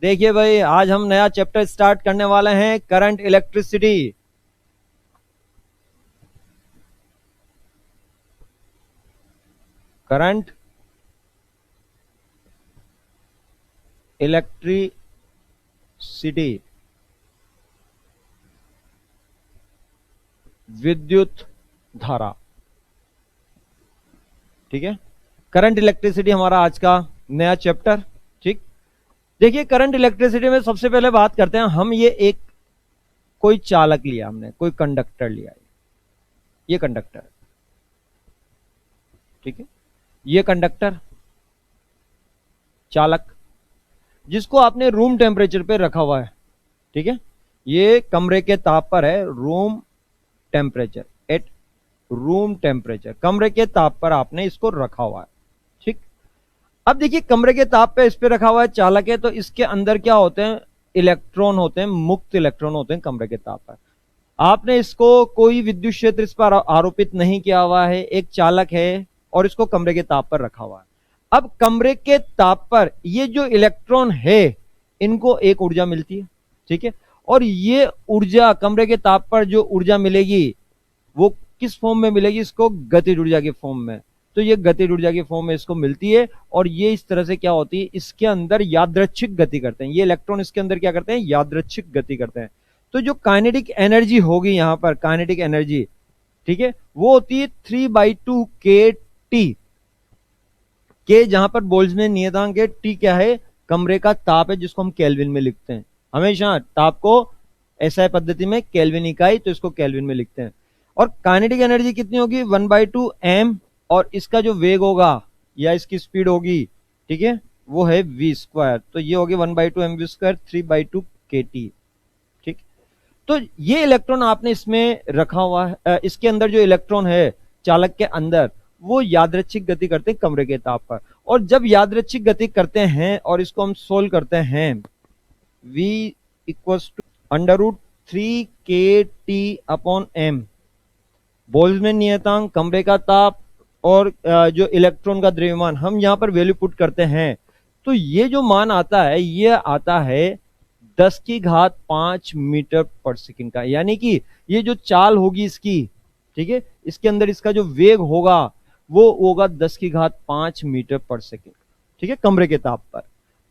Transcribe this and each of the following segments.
देखिए भाई, आज हम नया चैप्टर स्टार्ट करने वाले हैं, करंट इलेक्ट्रिसिटी। करंट इलेक्ट्रिसिटी, विद्युत धारा। ठीक है, करंट इलेक्ट्रिसिटी हमारा आज का नया चैप्टर। ठीक, देखिए करंट इलेक्ट्रिसिटी में सबसे पहले बात करते हैं हम। ये एक कोई चालक लिया हमने, कोई कंडक्टर लिया, ये कंडक्टर। ठीक है, ये कंडक्टर चालक जिसको आपने रूम टेम्परेचर पे रखा हुआ है। ठीक है, ये कमरे के ताप पर है, room temperature, at room temperature, कमरे के ताप पर आपने इसको रखा हुआ है। ठीक, अब देखिए कमरे के ताप पे इस पे रखा हुआ है, चालक है, तो इसके अंदर क्या होते हैं? इलेक्ट्रॉन होते हैं, मुक्त इलेक्ट्रॉन होते हैं कमरे के ताप पर। आपने इसको कोई विद्युत क्षेत्र इस पर आरोपित नहीं किया हुआ है, एक चालक है और इसको कमरे के ताप पर रखा हुआ है। अब कमरे के ताप पर ये जो इलेक्ट्रॉन है, इनको एक ऊर्जा मिलती है। ठीक है, और ये ऊर्जा कमरे के ताप पर जो ऊर्जा मिलेगी वो किस फॉर्म में मिलेगी? इसको गतिज ऊर्जा के फॉर्म में। तो ये गतिज ऊर्जा की फॉर्म में इसको मिलती है, और ये इस तरह से क्या होती है, इसके अंदर यादृच्छिक गति करते हैं। ये इलेक्ट्रॉन इसके अंदर क्या करते हैं? यादृच्छिक गति करते हैं। तो जो काइनेटिक एनर्जी होगी यहां पर, काइनेटिक एनर्जी, ठीक है, वो होती है 3/2 kT। के जहां पर बोल्ट्जमैन नियतांक है, टी क्या है? कमरे का ताप है, जिसको हम केल्विन में लिखते हैं। हमेशा ताप को एसआई पद्धति में केल्विन इकाई, तो इसको केल्विन में लिखते हैं। और काइनेटिक एनर्जी कितनी होगी? 1/2 m, और इसका जो वेग होगा या इसकी स्पीड होगी, ठीक है, वो है v²। तो ये होगी 1/2 mv², 3/2 kT। ठीक, तो ये इलेक्ट्रॉन आपने इसमें रखा हुआ है। इसके अंदर जो इलेक्ट्रॉन है चालक के अंदर, वो यादृच्छिक गति करते हैं कमरे के ताप पर। और जब यादृच्छिक गति करते हैं और इसको हम सोल्व करते हैं, v equals to √3 kT/m, Boltzmann नियतांक, कमरे का ताप, और जो इलेक्ट्रॉन का द्रव्यमान, हम यहां पर वैल्यू पुट करते हैं, तो ये जो मान आता है, ये आता है 10⁵ मीटर पर सेकंड का। यानी कि ये जो चाल होगी इसकी, ठीक है, इसके अंदर इसका जो वेग होगा वो होगा 10⁵ मीटर पर सेकंड। ठीक है, कमरे के ताप पर।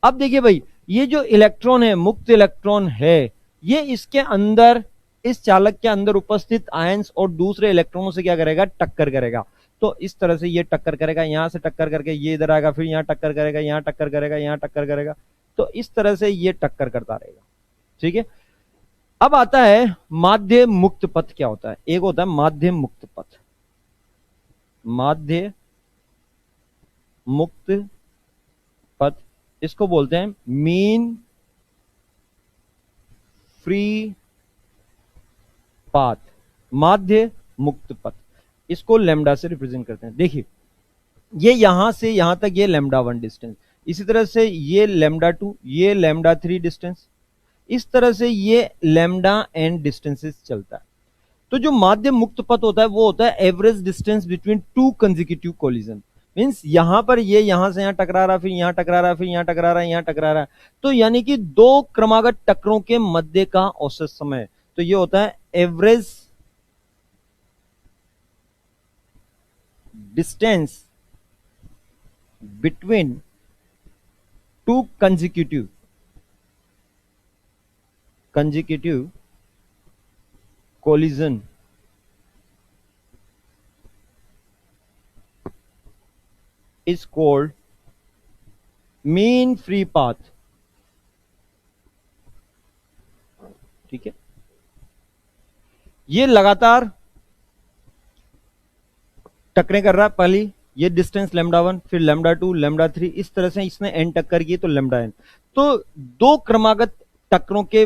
अब देखिए भाई, ये जो इलेक्ट्रॉन है, मुक्त इलेक्ट्रॉन है, ये इसके अंदर, इस चालक के अंदर उपस्थित आयंस और दूसरे इलेक्ट्रॉनों से क्या करेगा? टक्कर करेगा। तो इस तरह से ये टक्कर करेगा, यहां से टक्कर करके ये इधर आएगा, फिर यहां टक्कर करेगा, यहां टक्कर करेगा, यहां टक्कर करेगा। तो इस तरह से ये टक्कर करता रहेगा। ठीक है, अब आता है माध्य मुक्त पथ। क्या होता है? एक होता है माध्य मुक्त पथ, माध्य मुक्त पथ, इसको बोलते हैं मीन फ्री पाथ, माध्य मुक्त पथ। इसको लैम्डा से रिप्रेजेंट करते हैं। देखिए, ये यहां से यहां तक ये λ1 डिस्टेंस, इसी तरह से ये λ2, ये λ3 डिस्टेंस, इस तरह से ये λn डिस्टेंसेस चलता है। तो जो माध्य मुक्त पथ होता है, वो होता है average distance between two consecutive collision. Means यहां पर ये यहां से यहां टकरा रहा, फिर यहां टकरा रहा, फिर यहां टकरा रहा, यहां टकरा रहा, तो यानी कि दो क्रमागत टक्करों के मध्य का औसत समय। तो ये होता है average distance between two consecutive collision is called mean free path। ठीक है, ये लगातार टक्करें कर रहा है। पहली ये डिस्टेंस λ1, फिर λ2, λ3, इस तरह से इसने n टक्कर की, तो λn। तो दो क्रमागत टक्करों के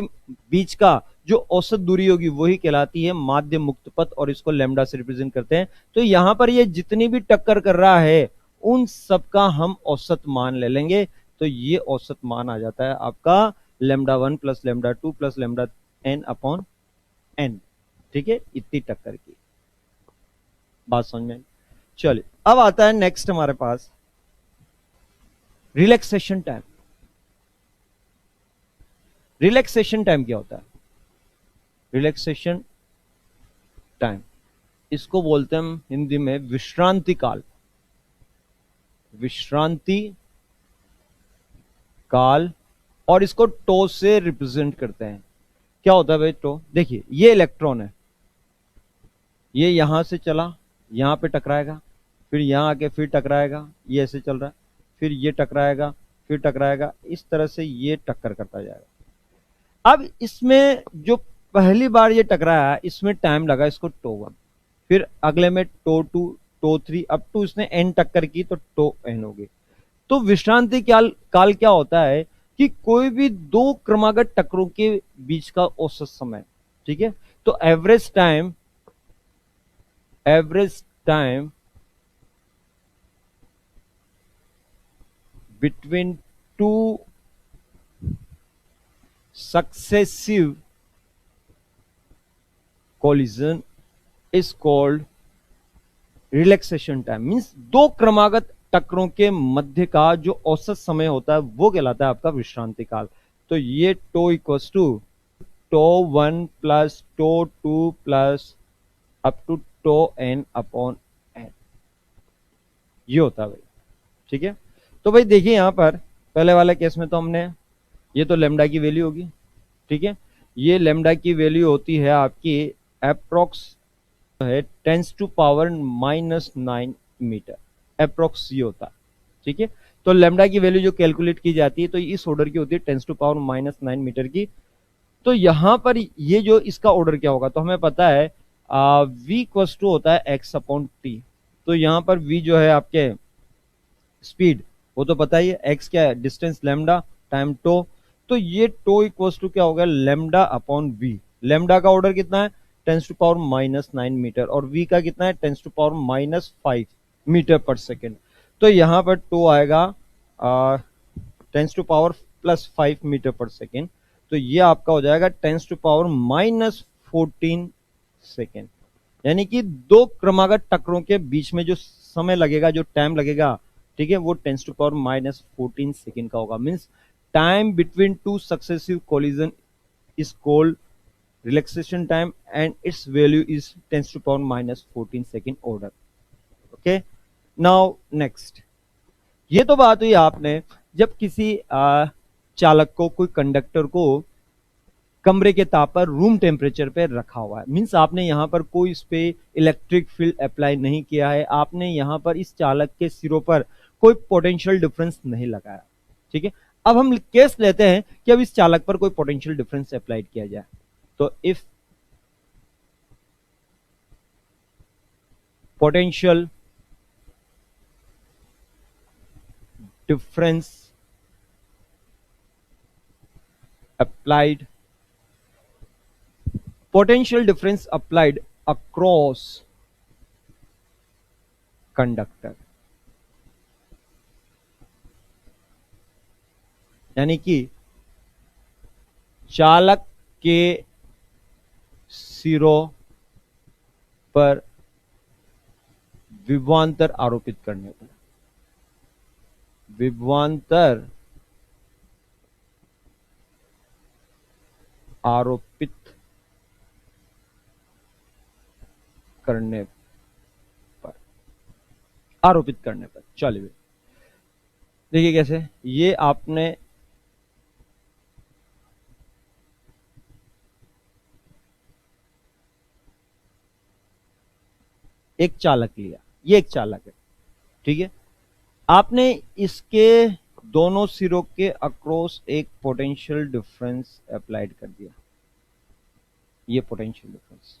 बीच का जो औसत दूरी होगी वही कहलाती है माध्य मुक्त पथ, और इसको लैम्डा से रिप्रेजेंट करते हैं। तो यहां पर ये जितनी भी टक्कर कर रहा है, उन सबका हम औसत मान ले लेंगे। तो ये औसत मान आ जाता है आपका λ1 + λ2 + λn/n। ठीक है, इतनी टक्कर की बात समझ में। चलिए, अब आता है नेक्स्ट हमारे पास रिलैक्सेशन टाइम। रिलैक्सेशन टाइम क्या होता है? रिलैक्सेशन टाइम, इसको बोलते हैं हम हिंदी में विश्रांति काल। विश्रांति काल, और इसको टो से रिप्रेजेंट करते हैं। क्या होता है भाई टो? देखिए ये इलेक्ट्रॉन है, ये यहां से चला, यहां पे टकराएगा, फिर यहां आके फिर टकराएगा, ये ऐसे चल रहा है, फिर ये टकराएगा, फिर टकराएगा, इस तरह से ये टक्कर करता जाएगा। अब इसमें जो पहली बार ये टकराया, इसमें टाइम लगा इसको टो वन, फिर अगले में टो टू, टो थ्री, अब टू इसने एन टक्कर की तो टो एन हो गई। तो विश्रांति काल काल क्या होता है कि कोई भी दो क्रमागत टक्करों के बीच का औसत समय, ठीक है। तो average time between two successive collision is called relaxation time. Means दो क्रमागत टक्करों के मध्य का जो औसत समय होता है वो कहलाता है आपका विश्रांति काल। तो ये tau equals to tau one plus tau two plus up to tau N upon N, ये होता है भाई, ठीक है। तो भाई देखिए यहां पर पहले वाले केस में तो हमने, ये तो लेमडा की वैल्यू होगी, ठीक है। ये लेमडा की वैल्यू होती है आपकी अप्रोक्स है 10⁻⁻⁹ मीटर, अप्रोक्स ये होता है, ठीक है। तो लेमडा की वैल्यू जो कैलकुलेट की जाती है तो इस ऑर्डर की होती है 10⁻⁹ मीटर की। तो यहां पर ये जो इसका ऑर्डर क्या होगा, तो हमें पता है v इक्वल्स टू होता है x अपॉन टी। तो यहां पर v जो है आपके स्पीड, वो तो पता ही है, x क्या है डिस्टेंस लैम्डा टाइम टो। तो ये टो इक्वल्स टू क्या होगा लैम्डा अपॉन वी। लैम्डा का ऑर्डर कितना है 10⁻⁹ मीटर, और v का कितना है 10⁻⁵ मीटर पर सेकेंड। तो यहां पर टो आएगा 10⁻+5 मीटर पर सेकेंड। तो ये आपका हो जाएगा 10⁻⁻14 सेकेंड। यानी कि दो क्रमागत टक्करों के बीच में जो समय लगेगा, जो टाइम लगेगा, ठीक है, वो 10⁻⁻14 सेकेंड का होगा। Means time between two successive collision is called relaxation time and it's value is 10⁻⁻14 second order. Okay, now next, ये तो बात हुई आपने जब किसी चालक को, कोई कंडक्टर को कमरे के ताप पर रूम टेम्परेचर पे रखा हुआ है। मींस आपने यहां पर कोई इस पे इलेक्ट्रिक फील्ड अप्लाई नहीं किया है, आपने यहां पर इस चालक के सिरों पर कोई पोटेंशियल डिफरेंस नहीं लगाया, ठीक है। अब हम केस लेते हैं कि अब इस चालक पर कोई पोटेंशियल डिफरेंस अप्लाइड किया जाए। तो if potential difference applied, potential difference applied across conductor, यानी कि चालक के सिरों पर विभवांतर आरोपित करने पर, विभवांतर आरोपित करने पर, आरोपित करने पर। चलिए देखिए कैसे, ये आपने एक चालक लिया, ये एक चालक है, ठीक है। आपने इसके दोनों सिरों के अक्रॉस एक पोटेंशियल डिफरेंस अप्लाइड कर दिया, ये potential difference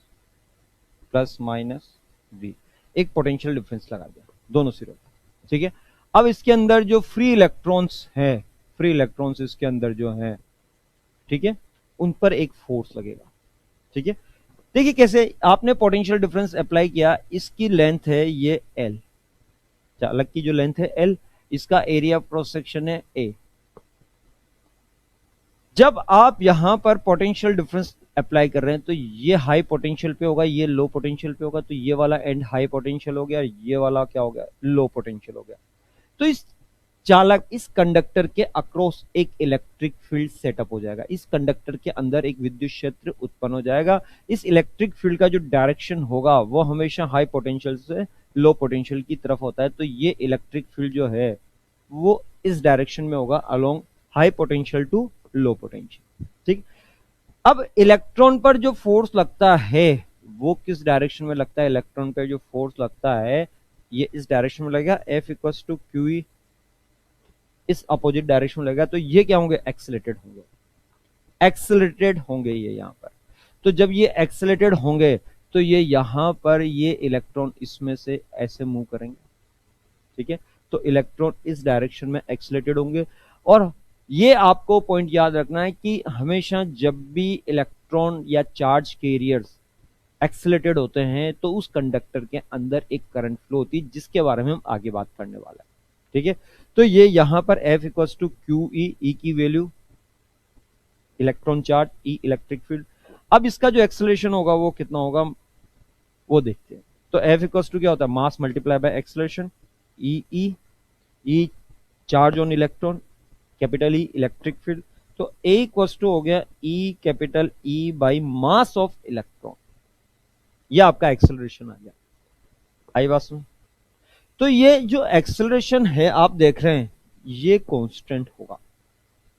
plus minus V, एक पोटेंशियल डिफरेंस लगा दिया दोनों सिरों पर, ठीक है। अब इसके अंदर जो फ्री इलेक्ट्रॉन्स हैं, फ्री इलेक्ट्रॉन्स इसके अंदर जो हैं, ठीक है, उन पर एक फोर्स लगेगा, ठीक है। देखिए कैसे, आपने पोटेंशियल डिफरेंस अप्लाई किया, इसकी लेंथ है ये एल, चालक की जो लेंथ है एल, इसका एरिया क्रॉस सेक्शन है ए। जब आप यहां पर पोटेंशियल डिफरेंस अप्लाई कर रहे हैं तो ये हाई पोटेंशियल पे होगा, ये लो पोटेंशियल पे होगा, तो ये वाला एंड हाई पोटेंशियल हो गया, ये वाला क्या हो गया लो पोटेंशियल हो गया। तो इस चालक इस कंडक्टर के अक्रॉस एक इलेक्ट्रिक फील्ड सेटअप हो जाएगा, इस कंडक्टर के अंदर एक विद्युत क्षेत्र उत्पन्न हो जाएगा। इस इलेक्ट्रिक फील्ड का जो डायरेक्शन होगा वो हमेशा हाई पोटेंशियल से लो पोटेंशियल की तरफ होता है। तो ये इलेक्ट्रिक फील्ड जो है वो इस डायरेक्शन में होगा, along high potential to low potential. ठीक, अब इलेक्ट्रॉन पर जो फोर्स लगता है वो किस डायरेक्शन में लगता है? इलेक्ट्रॉन पर जो फोर्स लगता है ये इस डायरेक्शन में लगेगा, F इक्वल टू क्यू, इस अपोजिट डायरेक्शन में लगेगा। तो ये क्या होंगे? एक्सेलरेटेड होंगे, एक्सेलरेटेड होंगे ये यहां पर। तो जब ये एक्सेलरेटेड होंगे तो ये यहां पर ये इलेक्ट्रॉन इसमें से ऐसे मूव करेंगे। ठीक है, तो इलेक्ट्रॉन इस डायरेक्शन में एक्सेलरेटेड होंगे। और ये आपको पॉइंट याद रखना है कि हमेशा जब भी इलेक्ट्रॉन या चार्ज कैरियर्स एक्सेलरेटेड होते हैं तो उस कंडक्टर के अंदर एक करंट फ्लो होती है, जिसके बारे में हम आगे बात करने वाला है। ठीक है, तो ये यहां पर F equals to Q E की value electron charge, E electric field. अब इसका जो एक्सेलरेशन होगा वो कितना होगा वो देखते हैं। तो F इक्वल्स टू क्या होता है? मास multiply by acceleration, E charge on electron, capital E electric field. तो A इक्वल्स टू हो गया E capital E by mass of electron. ये आपका एक्सेलरेशन आ गया। आई बात सुन? तो ये जो एक्सेलरेशन है आप देख रहे हैं ये कांस्टेंट होगा,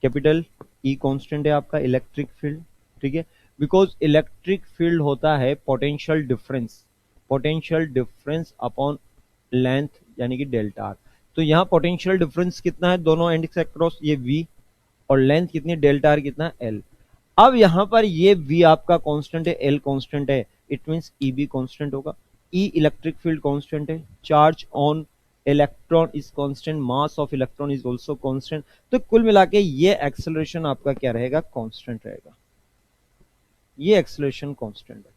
कैपिटल ई कांस्टेंट है आपका इलेक्ट्रिक फील्ड। ठीक है, बिकॉज इलेक्ट्रिक फील्ड होता है potential difference, potential difference upon length यानी कि डेल्टा आर। तो यहां पोटेंशियल डिफरेंस कितना है दोनों एंड से अक्रॉस? ये v, और लेंथ कितनी है? डेल्टा आर कितना है? l। अब यहां पर ये v आपका कांस्टेंट है, l कांस्टेंट है, इट मींस ई भी कांस्टेंट होगा। ई इलेक्ट्रिक फील्ड कांस्टेंट है, charge on electron is constant, mass of electron is also constant. तो कुल मिला के ये एक्सेलरेशन आपका क्या रहेगा? कांस्टेंट रहेगा, ये एक्सेलरेशन कांस्टेंट है।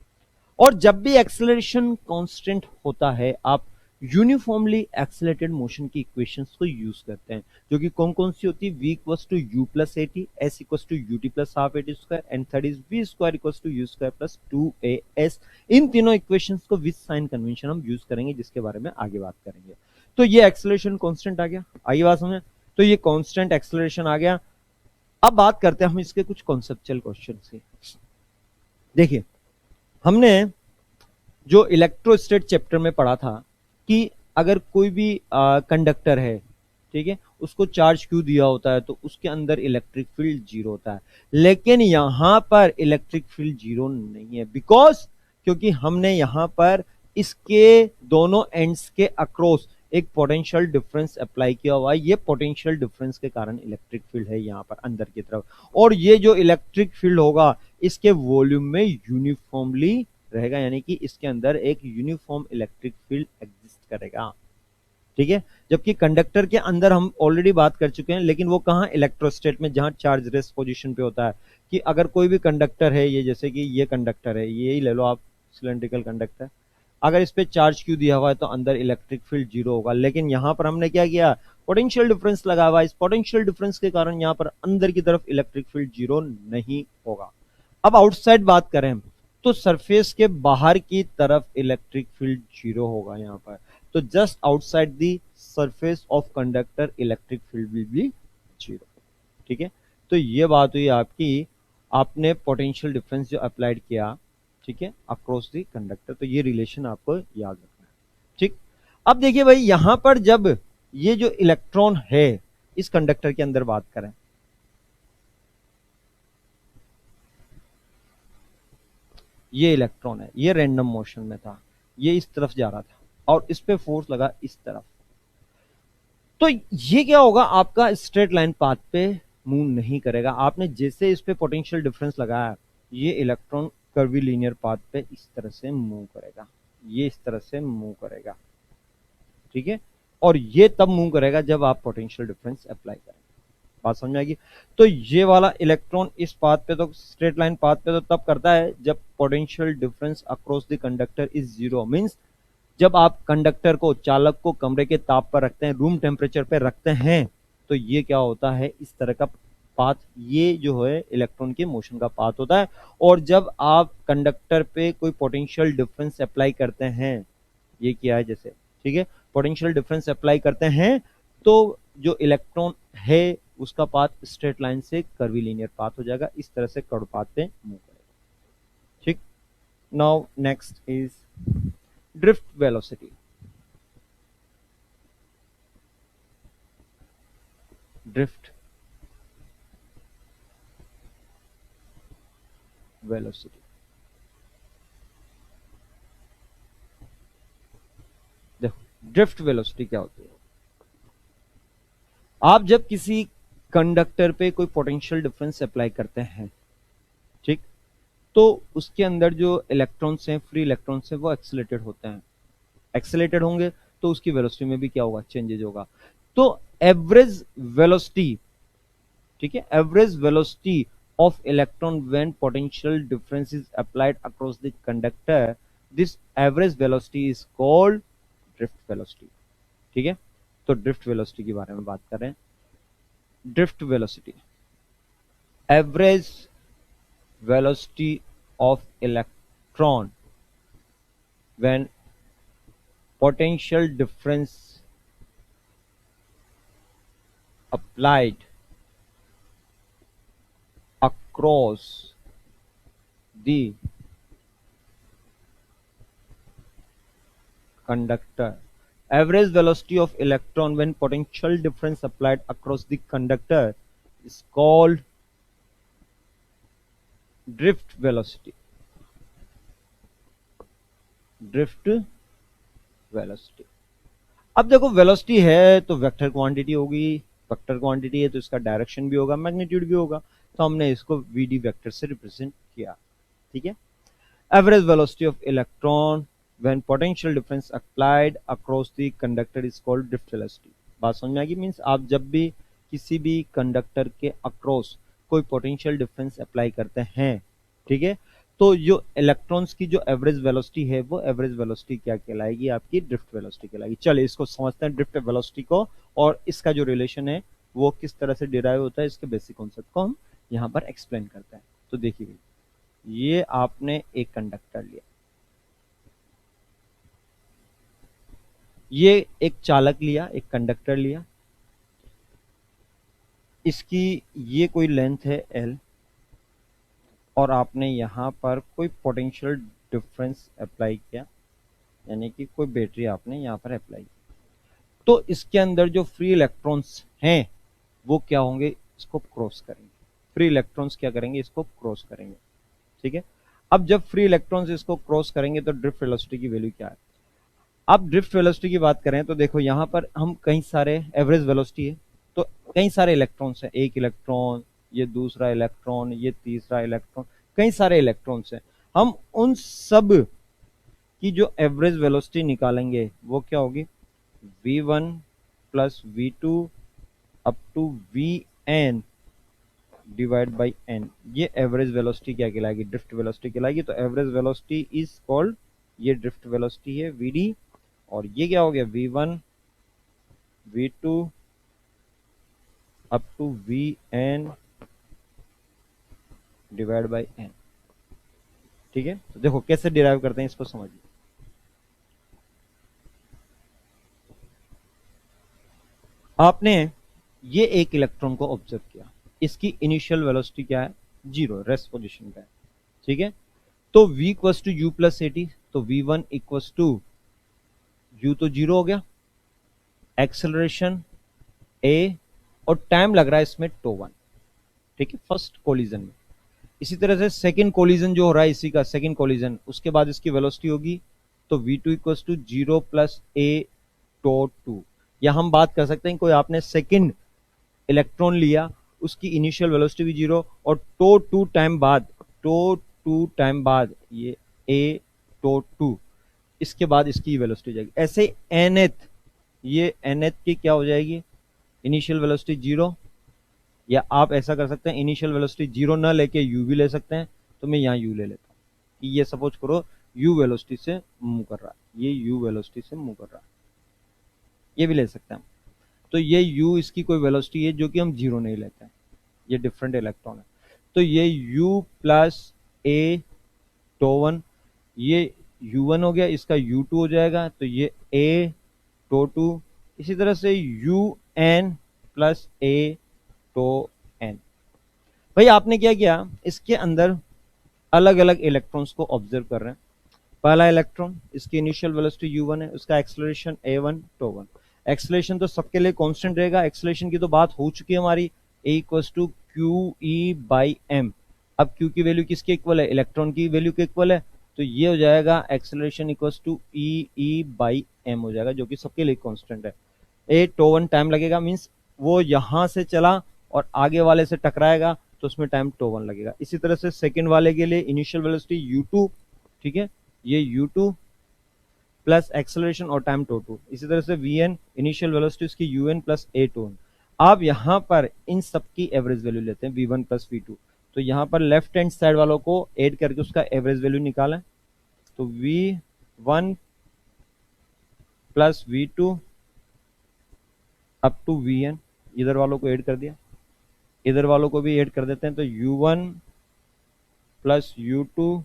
और जब भी एक्सेलरेशन कांस्टेंट होता है आप यूनिफॉर्मली एक्सेलरेटेड मोशन की इक्वेशंस को यूज करते हैं, जो कि कौन कौन सी होती है? v equals to u plus A T, S equals to U T plus half A T square, and third is v square equals to U square plus 2as। इन तीनों इक्वेशंस को विद साइन कन्वेंशन हम use करेंगे, जिसके बारे में आगे बात करेंगे। तो ये एक्सेलरेशन कांस्टेंट आ गया, आइए बात समझे। तो ये कांस्टेंट एक्सेलरेशन आ गया। अब बात करते हैं हम इसके कुछ कॉन्सेप्चुअल क्वेश्चन की। देखिए, हमने जो इलेक्ट्रोस्टैट चैप्टर में पढ़ा था कि अगर कोई भी कंडक्टर है, ठीक है, उसको चार्ज क्यू दिया होता है तो उसके अंदर इलेक्ट्रिक फील्ड जीरो होता है। लेकिन यहां पर इलेक्ट्रिक फील्ड जीरो नहीं है, बिकॉज क्योंकि हमने यहां पर इसके दोनों एंड्स के अक्रॉस एक पोटेंशियल डिफरेंस अप्लाई किया हुआ है। ये पोटेंशियल डिफरेंस के कारण इलेक्ट्रिक फील्ड है यहां पर अंदर की तरफ, और ये जो इलेक्ट्रिक फील्ड होगा इसके वॉल्यूम में यूनिफॉर्मली रहेगा, यानी कि इसके अंदर एक यूनिफॉर्म इलेक्ट्रिक फील्ड एग्जिस्ट करेगा। ठीक है, जबकि कंडक्टर के अंदर हम ऑलरेडी बात कर चुके हैं, लेकिन वो कहां? इलेक्ट्रोस्टेट में, जहां चार्ज रेस्ट पोजीशन पे होता है। कि अगर कोई भी कंडक्टर है, ये जैसे कि ये कंडक्टर है, ये ही ले लो आप, सिलेंड्रिकल कंडक्टर, अगर इस पे चार्ज क्यू दिया हुआ है तो अंदर इलेक्ट्रिक फील्ड जीरो होगा। लेकिन यहां पर हमने क्या किया? पोटेंशियल डिफरेंस लगा हुआ है, इस पोटेंशियल डिफरेंस के कारण यहां पर अंदर की तरफ इलेक्ट्रिक फील्ड जीरो नहीं होगा। अब आउटसाइड बात करें तो सरफेस के बाहर की तरफ इलेक्ट्रिक फील्ड जीरो होगा यहां पर। तो just outside the surface of conductor electric field will be zero. ठीक है, तो ये बात हुई आपकी, आपने पोटेंशियल डिफरेंस जो अप्लाइड किया, ठीक है, अक्रॉस द कंडक्टर। तो ये रिलेशन आपको याद रखना है। ठीक, अब देखिए भाई, यहां पर जब ये जो इलेक्ट्रॉन है इस कंडक्टर के अंदर बात करें, ये इलेक्ट्रॉन है, ये रैंडम मोशन में था, ये इस तरफ जा रहा था और इस पे फोर्स लगा इस तरफ। तो ये क्या होगा? आपका स्ट्रेट लाइन पाथ पे मूव नहीं करेगा। आपने जैसे इस पे पोटेंशियल डिफरेंस लगाया, ये इलेक्ट्रॉन कर्वीलिनियर पाथ पे इस तरह से मूव करेगा, ये इस तरह से मूव करेगा। ठीक है, और ये तब मूव करेगा जब आप पोटेंशियल डिफरेंस अप्लाई करेंगे। बात समझ आएगी? तो ये वाला इलेक्ट्रॉन इस पाथ पे, तो स्ट्रेट लाइन पाथ पे तो तब करता है जब potential difference across the conductor is zero. Means जब आप कंडक्टर को, चालक को कमरे के ताप पर रखते हैं, रूम टेम्परेचर पे रखते हैं, तो ये क्या होता है? इस तरह का पाथ, ये जो है इलेक्ट्रॉन के मोशन का पाथ होता है। और जब आप कंडक्टर पे कोई पोटेंशियल डिफरेंस अप्लाई करते हैं, ये किया है जैसे, ठीक है, पोटेंशियल डिफरेंस अप्लाई करते हैं, तो जो इलेक्ट्रॉन है उसका पाथ स्ट्रेट लाइन से कर्वीलिनियर पाथ हो जाएगा, इस तरह से कर्व पाथ पे मूव करेगा। ठीक, now next is drift velocity. Drift velocity, देखो ड्रिफ्ट वेलोसिटी क्या होती है। आप जब किसी कंडक्टर पे कोई पोटेंशियल डिफरेंस अप्लाई करते हैं, ठीक, तो उसके अंदर जो इलेक्ट्रॉन्स हैं, फ्री इलेक्ट्रॉन्स हैं, वो एक्सीलरेटेड होते हैं। एक्सीलरेटेड होंगे तो उसकी वेलोसिटी में भी क्या होगा, चेंजेस होगा। तो एवरेज वेलोसिटी, ठीक है, average velocity of electron when potential difference is applied across the conductor, this average velocity is called drift velocity. ठीक है, तो ड्रिफ्ट वेलोसिटी के बारे में बात कर रहे हैं। Drift velocity, average velocity of electron when potential difference applied across the conductor. Average velocity of electron when potential difference applied across the conductor is called drift velocity. drift velocity. अब देखो velocity है तो vector quantity होगी, vector quantity है तो इसका direction भी होगा, मैग्नीट्यूड भी होगा, तो हमने इसको वीडी वेक्टर से रिप्रेजेंट किया। ठीक है, average velocity of electron when potential difference applied across the conductor is called drift velocity. बात समझ में आ गई? मींस आप जब भी किसी भी कंडक्टर के अक्रॉस कोई पोटेंशियल डिफरेंस अप्लाई करते हैं, ठीक है, तो जो इलेक्ट्रॉन्स की जो एवरेज वेलोसिटी है वो एवरेज वेलोसिटी क्या कहलाएगी, आपकी ड्रिफ्ट वेलोसिटी कहलाएगी। चलिए इसको समझते हैं ड्रिफ्ट वेलोसिटी को, और इसका जो रिलेशन है वो किस तरह से डिराइव होता है, इसके बेसिक कॉन्सेप्ट को हम यहाँ पर एक्सप्लेन करते हैं। तो देखिए, ये आपने एक कंडक्टर लिया, ये एक चालक लिया, एक कंडक्टर लिया, इसकी ये कोई लेंथ है L, और आपने यहां पर कोई पोटेंशियल डिफरेंस अप्लाई किया, यानी कि कोई बैटरी आपने यहां पर अप्लाई की, तो इसके अंदर जो फ्री इलेक्ट्रॉन्स हैं वो क्या होंगे, इसको क्रॉस करेंगे। फ्री इलेक्ट्रॉन्स क्या करेंगे, इसको क्रॉस करेंगे। ठीक है, अब जब फ्री इलेक्ट्रॉन्स इसको क्रॉस करेंगे तो ड्रिफ्ट वेलोसिटी की वैल्यू क्या है। अब ड्रिफ्ट वेलोसिटी की बात करें तो देखो यहां पर हम कई सारे एवरेज वेलोसिटी है, तो कई सारे इलेक्ट्रॉन्स हैं, एक इलेक्ट्रॉन, ये दूसरा इलेक्ट्रॉन, ये तीसरा इलेक्ट्रॉन, कई सारे इलेक्ट्रॉन्स हैं। हम उन सब की जो एवरेज वेलोसिटी निकालेंगे वो क्या होगी, v1 plus v2 up to vn divide by n। ये एवरेज वेलोसिटी क्या कहलाएगी, ड्रिफ्ट वेलोसिटी कहलाएगी। तो एवरेज वेलोसिटी इज कॉल्ड, ये ड्रिफ्ट वेलोसिटी है vd, और ये क्या हो गया v1 v2 up to vn divide by n। ठीक है, तो देखो कैसे डिराइव करते हैं इसको समझिए। आपने ये एक इलेक्ट्रॉन को ऑब्जर्व किया, इसकी इनिशियल वेलोसिटी क्या है, 0, रेस्ट पोजीशन पे है। ठीक है, तो v equals to u plus AT, तो v1 इक्वल्स टू u तो 0 हो गया, एक्सेलरेशन a, और टाइम लग रहा है इसमें τ1। ठीक है, फर्स्ट कोलिजन में। इसी तरह से सेकंड कोलिजन जो हो रहा है इसी का सेकंड कोलिजन, उसके बाद इसकी वेलोसिटी होगी, तो v2 equals to 0 plus a τ2। या हम बात कर सकते हैं कोई आपने सेकंड इलेक्ट्रॉन लिया, उसकी इनिशियल वेलोसिटी भी 0, और τ2 टाइम बाद ये a τ2, इसके बाद इसकी वेलोसिटी जाएगी। ऐसे nth, ये nth की क्या हो जाएगी, इनिशियल वेलोसिटी 0, या आप ऐसा कर सकते हैं इनिशियल वेलोसिटी 0 ना लेके u भी ले सकते हैं, तो मैं यहाँ u ले लेता हूँ कि ये सपोज करो u वेलोसिटी से मूव कर रहा है, ये u वेलोसिटी से मूव कर रहा है, ये भी ले सकते हैं। तो ये u इसकी कोई वेलोसिटी है जो कि हम 0 नहीं लेते हैं, ये डिफरेंट इलेक्ट्रॉन है, तो ये u प्लस a τ1, ये u1 हो गया, इसका u2 हो जाएगा, तो ये a τ2, इसी तरह से N plus A tau N. भाई आपने क्या किया, इसके अंदर अलग अलग इलेक्ट्रॉन्स को ऑब्जर्व कर रहे हैं। पहला इलेक्ट्रॉन, इसकी इनिशियल वेलोसिटी u1 है, उसका एक्सेलरेशन a1 टो 1। एक्सेलरेशन तो सबके लिए कांस्टेंट रहेगा, एक्सेलरेशन की तो बात हो चुकी है हमारी, a equals to Q E by M. अब q की वैल्यू किसके इक्वल है, इलेक्ट्रॉन की वैल्यू के इक्वल है, तो ये हो जाएगा acceleration equals to E by M हो जाएगा, जो कि सबके लिए कांस्टेंट है। ए टो 1 टाइम लगेगा, मींस वो यहां से चला और आगे वाले से टकराएगा, तो उसमें टाइम टो 1 लगेगा। इसी तरह से सेकंड वाले के लिए इनिशियल वेलोसिटी u2, ठीक है, ये u2 प्लस एक्सेलरेशन और टाइम टो 2। इसी तरह से vn इनिशियल वेलोसिटी उसकी un प्लस ए टो। आप यहां पर इन सब की एवरेज वैल्यू लेते हैं v1 प्लस v2, तो यहां पर लेफ्ट हैंड साइड वालों को ऐड करके उसका एवरेज वैल्यू निकालें, तो v1 plus v2 up to vn, इधर वालों को ऐड कर दिया, इधर वालों को भी ऐड कर देते हैं, तो u1 plus u2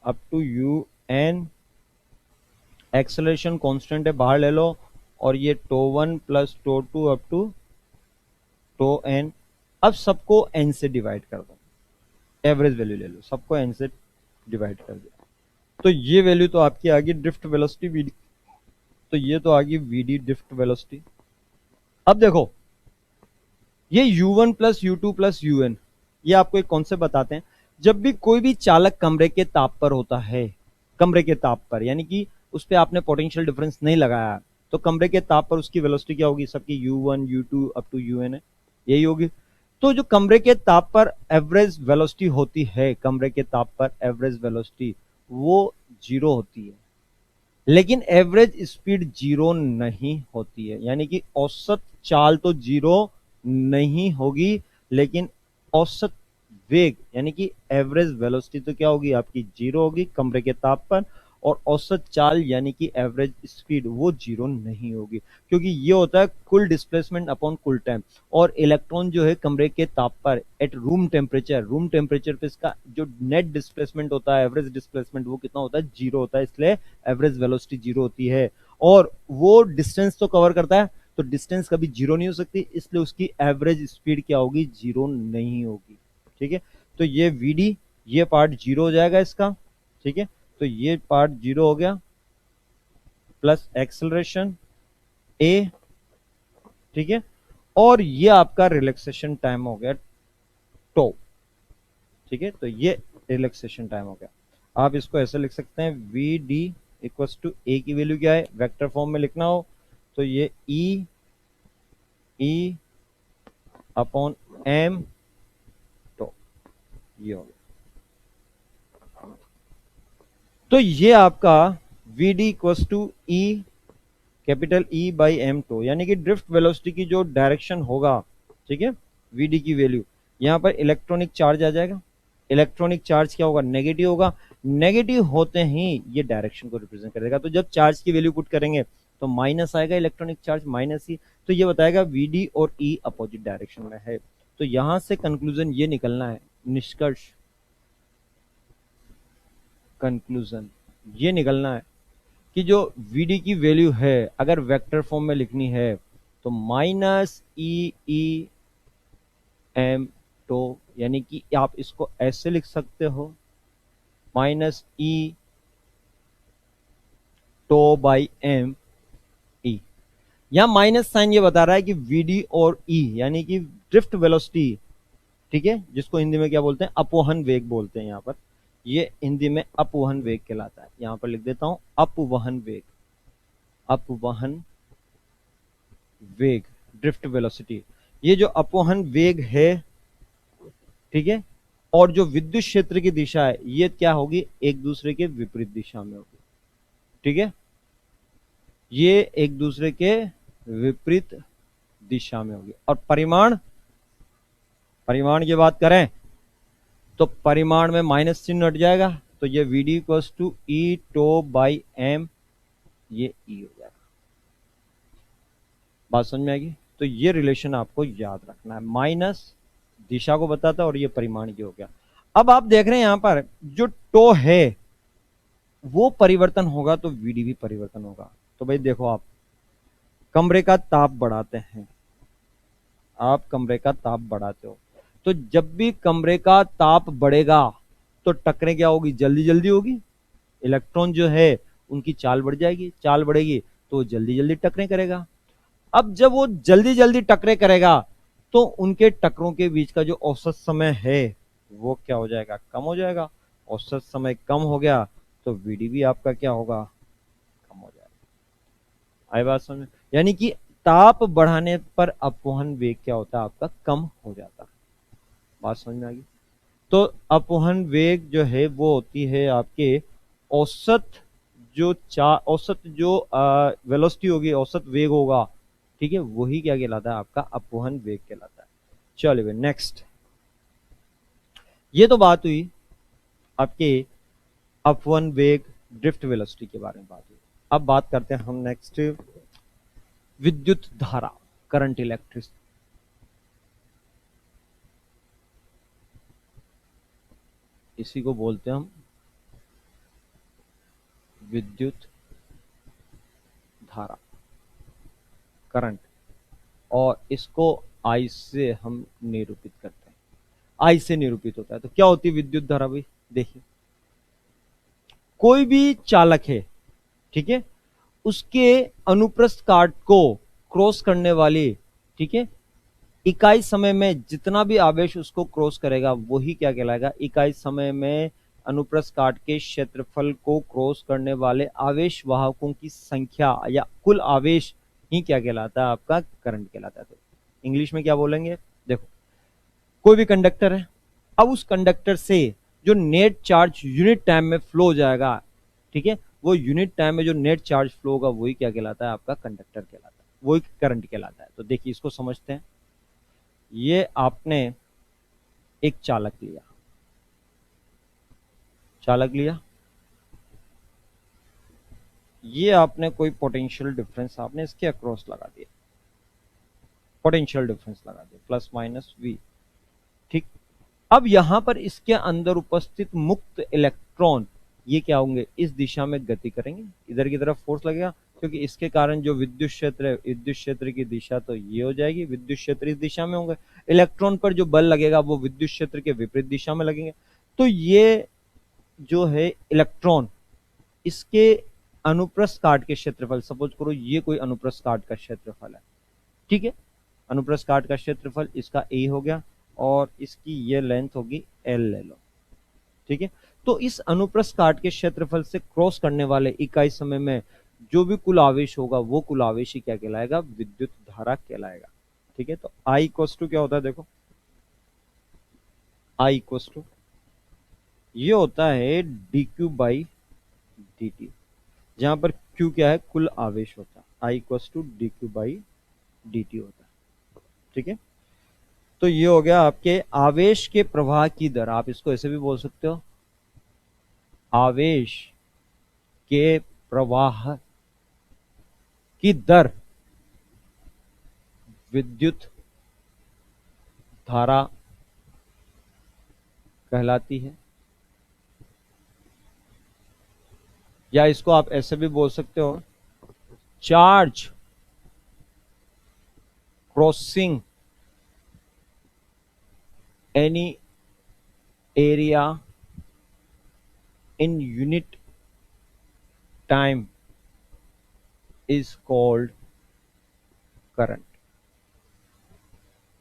up to un। Acceleration constant है, बाहर ले लो, और ये tau 1 plus tau 2 up to tau n। अब सबको n से डिवाइड कर दो, एवरेज वैल्यू ले लो, सबको n से डिवाइड कर दिया, तो ये वैल्यू तो आपकी आ गई ड्रिफ्ट वेलोसिटी vd। तो ये तो आ गई vd ड्रिफ्ट वेलोसिटी। अब देखो ये u1 plus u2 plus un, ये आपको एक कॉन्सेप्ट बताते हैं। जब भी कोई भी चालक कमरे के ताप पर होता है, कमरे के ताप पर, यानी कि उस पर आपने पोटेंशियल डिफरेंस नहीं लगाया, तो कमरे के ताप पर उसकी वेलोसिटी क्या होगी, सबकी u1 u2 up to un है, यही होगी। तो जो कमरे के ताप पर एवरेज वेलोसिटी होती है, कमरे के ताप पर एवरेज वेलोसिटी वो जीरो होती है, लेकिन एवरेज स्पीड जीरो नहीं होती है, यानी कि औसत चाल तो जीरो नहीं होगी, लेकिन औसत वेग यानी कि एवरेज वेलोसिटी तो क्या होगी आपकी, जीरो होगी कमरे के ताप पर, और औसत चाल यानी कि एवरेज स्पीड वो जीरो नहीं होगी, क्योंकि ये होता है कुल डिस्प्लेसमेंट अपॉन कुल टाइम। और इलेक्ट्रॉन जो है कमरे के ताप पर एट रूम टेम्परेचर पे इसका जो नेट डिस्प्लेसमेंट होता है, एवरेज डिस्प्लेसमेंट, वो कितना होता है, जीरो होता है, इसलिए एवरेज वेलोसिटी जीरो होती है। और वो डिस्टेंस तो कवर करता है, तो डिस्टेंस कभी जीरो नहीं हो सकती, इसलिए उसकी एवरेज स्पीड क्या होगी, जीरो नहीं होगी। ठीक है, तो ये vd, ये पार्ट जीरो हो जाएगा इसका, ठीक है, तो ये पार्ट जीरो हो गया, प्लस एक्सेलरेशन a, ठीक है, और ये आपका रिलैक्सेशन टाइम हो गया टो, ठीक है, तो ये रिलैक्सेशन टाइम हो गया। आप इसको ऐसे लिख सकते हैं, vd इक्वल्स टू a की वैल्यू क्या है, वेक्टर फॉर्म में लिखना हो तो ये e अपॉन m टो, ये हो गया। तो ये आपका vd equals to e capital E by M tau, यानी कि ड्रिफ्ट वेलोसिटी की जो डायरेक्शन होगा, ठीक है, vd की वैल्यू, यहां पर इलेक्ट्रॉनिक चार्ज आ जाएगा। इलेक्ट्रॉनिक चार्ज क्या होगा, नेगेटिव होगा, नेगेटिव होते ही ये डायरेक्शन को रिप्रेजेंट करेगा। तो जब चार्ज की वैल्यू पुट करेंगे तो माइनस आएगा, इलेक्ट्रॉनिक चार्ज माइनस ही, तो ये बताएगा vd और e अपोजिट डायरेक्शन में है। तो यहां से कंक्लूजन ये निकलना है, निष्कर्ष, कंक्लूजन ये निकलना है कि जो vd की वैल्यू है अगर वेक्टर फॉर्म में लिखनी है तो माइनस ई एम टो, यानी कि आप इसको ऐसे लिख सकते हो, minus E tau by M E. यहां माइनस साइन ये बता रहा है कि vd और e यानी कि ड्रिफ्ट वेलोसिटी, ठीक है, जिसको हिंदी में क्या बोलते हैं, अपवहन वेग बोलते हैं, यहां पर ये हिंदी में अपवहन वेग कहलाता है। यहां पर लिख देता हूं अपवहन वेग, अपवहन वेग, ड्रिफ्ट वेलोसिटी। ये जो अपवहन वेग है, ठीक है, और जो विद्युत क्षेत्र की दिशा है ये क्या होगी, एक दूसरे के विपरीत दिशा में होगी, ठीक है, ये एक दूसरे के विपरीत दिशा में होगी। और परिमाण, परिमाण की बात करें तो परिमाण में माइनस चिन्ह हट जाएगा, तो ये vd equals to E tau by M, ये e हो जाएगा। बात समझ में आएगी? तो ये रिलेशन आपको याद रखना है, माइनस दिशा को बताता है और ये परिमाण की हो गया। अब आप देख रहे हैं यहां पर जो टो है वो परिवर्तन होगा तो vd भी परिवर्तन होगा। तो भाई देखो, आप कमरे का ताप बढ़ाते हैं, आप कमरे का ताप बढ़ाते हो, तो जब भी कमरे का ताप बढ़ेगा तो टकरें क्या होगी, जल्दी जल्दी होगी। इलेक्ट्रॉन जो है उनकी चाल बढ़ जाएगी, चाल बढ़ेगी तो जल्दी जल्दी टकरें करेगा। अब जब वो जल्दी जल्दी टकरे करेगा तो उनके टकरों के बीच का जो औसत समय है वो क्या हो जाएगा, कम हो जाएगा। औसत समय कम हो गया तो वीडी भी आपका क्या होगा, कम हो जाएगा। आई बात समझ में? यानी कि ताप बढ़ाने पर अपवहन वेग क्या होता है, आपका कम हो जाता है। बात समझ में आ गई? तो अपवहन वेग जो है वो होती है आपके औसत औसत जो वेलोसिटी होगी, औसत वेग होगा, ठीक है, वही क्या कहलाता है, आपका अपवहन वेग कहलाता है। चलिए नेक्स्ट, ये तो बात हुई आपके अपवहन वेग ड्रिफ्ट वेलोसिटी के बारे में बात हुई। अब बात करते हैं हम नेक्स्ट विद्युत धारा, करंट, इलेक्ट्रिसिटी। इसी को बोलते हैं हम विद्युत धारा, करंट, और इसको आई से हम निरूपित करते हैं। आई से निरूपित होता है। तो क्या होती है विद्युत धारा भाई, देखिए कोई भी चालक है, ठीक है, उसके अनुप्रस्थ काट को क्रॉस करने वाली, ठीक है, इकाई समय में जितना भी आवेश उसको क्रॉस करेगा वही क्या कहलाएगा, इकाई समय में अनुप्रस्थ काट के क्षेत्रफल को क्रॉस करने वाले आवेश वाहकों की संख्या या कुल आवेश ही क्या कहलाता है, आपका करंट कहलाता है। तो इंग्लिश में क्या बोलेंगे, देखो कोई भी कंडक्टर है, अब उस कंडक्टर से जो नेट चार्ज यूनिट टाइम में फ्लो हो जाएगा, ठीक है, वो यूनिट टाइम में जो नेट चार्ज फ्लो होगा वही क्या कहलाता है, आपका कंडक्टर कहलाता है, वही करंट कहलाता है। तो देखिए इसको समझते हैं। ये आपने एक चालक लिया, चालक लिया, ये आपने कोई पोटेंशियल डिफरेंस आपने इसके अक्रॉस लगा दिया, पोटेंशियल डिफरेंस लगा दिया प्लस माइनस वी, ठीक। अब यहां पर इसके अंदर उपस्थित मुक्त इलेक्ट्रॉन ये क्या होंगे, इस दिशा में गति करेंगे, इधर की तरफ फोर्स लगेगा, क्योंकि इसके कारण जो विद्युत क्षेत्र है, विद्युत क्षेत्र की दिशा तो ये हो जाएगी, विद्युत क्षेत्र इस दिशा में होंगे, इलेक्ट्रॉन पर जो बल लगेगा वो विद्युत क्षेत्र के विपरीत दिशा में लगेंगे। तो ये जो है इलेक्ट्रॉन, इसके अनुप्रस्थ काट के क्षेत्रफल, सपोज करो ये कोई अनुप्रस्थ काट का क्षेत्रफल है, ठीक है, अनुप्रस्थ काट का क्षेत्रफल इसका ए हो गया और इसकी ये लेंथ होगी एल ले लो, ठीक है। तो इस अनुप्रस्थ काट के क्षेत्रफल से क्रॉस करने वाले इकाई समय में जो भी कुल आवेश होगा वो कुल आवेश ही क्या कहलाएगा, विद्युत धारा कहलाएगा, ठीक है। तो आई इक्वल्स टू क्या होता है, देखो आई इक्वल्स टू ये होता है D Q by D T, जहां पर क्यू क्या है, कुल आवेश होता है, I equals to D Q by D T होता है, ठीक है। तो ये हो गया आपके आवेश के प्रवाह की दर, आप इसको ऐसे भी बोल सकते हो, आवेश के प्रवाह की दर विद्युत धारा कहलाती है। या इसको आप ऐसे भी बोल सकते हो, charge crossing any area in unit time is called current,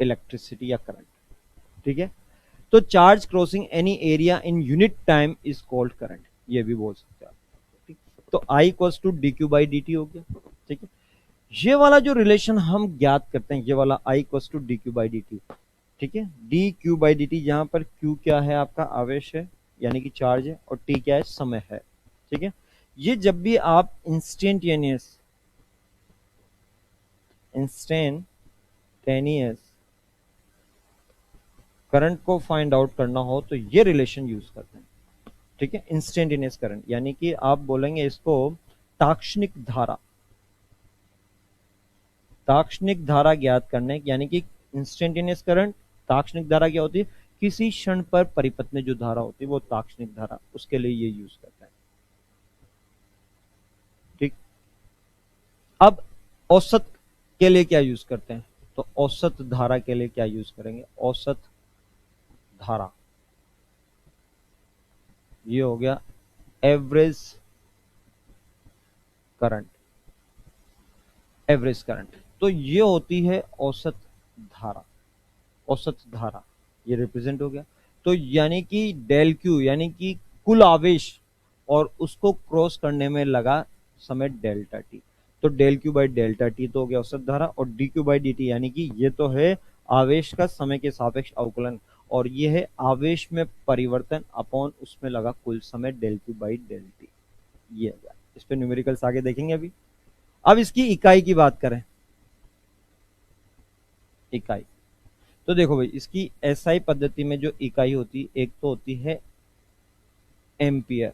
electricity या करंट, ठीक है। तो charge crossing any area in unit time is called current, ये भी बोल सकते हैं आप, ठीक। तो I equals to D Q by D T हो गया, ठीक है। ये वाला जो रिलेशन हम ज्ञात करते हैं, ये वाला I equals to D Q by D T, ठीक है, D Q by D T, जहां पर क्यू क्या है, आपका आवेश है यानी कि चार्ज है, और टी क्या है, समय है, ठीक है। ये जब भी आप इंस्टेंटेनियस करंट को फाइंड आउट करना हो तो ये रिलेशन यूज करते हैं, ठीक है। इंस्टेंटेनियस करंट यानी कि आप बोलेंगे इसको ताक्षणिक धारा, ताक्षणिक धारा ज्ञात करने, यानी कि इंस्टेंटेनियस करंट, ताक्षणिक धारा क्या होती है, किसी क्षण पर परिपथ में जो धारा होती है वो ताक्षणिक धारा, उसके लिए ये यूज करता है, ठीक। अब औसत के लिए क्या यूज करते हैं? तो औसत धारा के लिए क्या यूज करेंगे? औसत धारा, ये हो गया एवरेज करंट। एवरेज करंट, तो ये होती है औसत धारा। औसत धारा ये रिप्रेजेंट हो गया। तो यानी कि डेल क्यू यानी कि कुल आवेश और उसको क्रॉस करने में लगा समय डेल्टा टी। तो del Q by delta T तो हो गया औसत धारा, और D Q by D T यानी कि ये तो है आवेश का समय के सापेक्ष अवकलन, और ये है आवेश में परिवर्तन अपॉन उसमें लगा कुल समय del Q by del T. ये है। इस पे न्यूमेरिकल्स आगे देखेंगे अभी। अब इसकी इकाई की बात करें, इकाई, तो देखो भाई इसकी एसआई पद्धति में जो इकाई होती एक तो होती है एम्पियर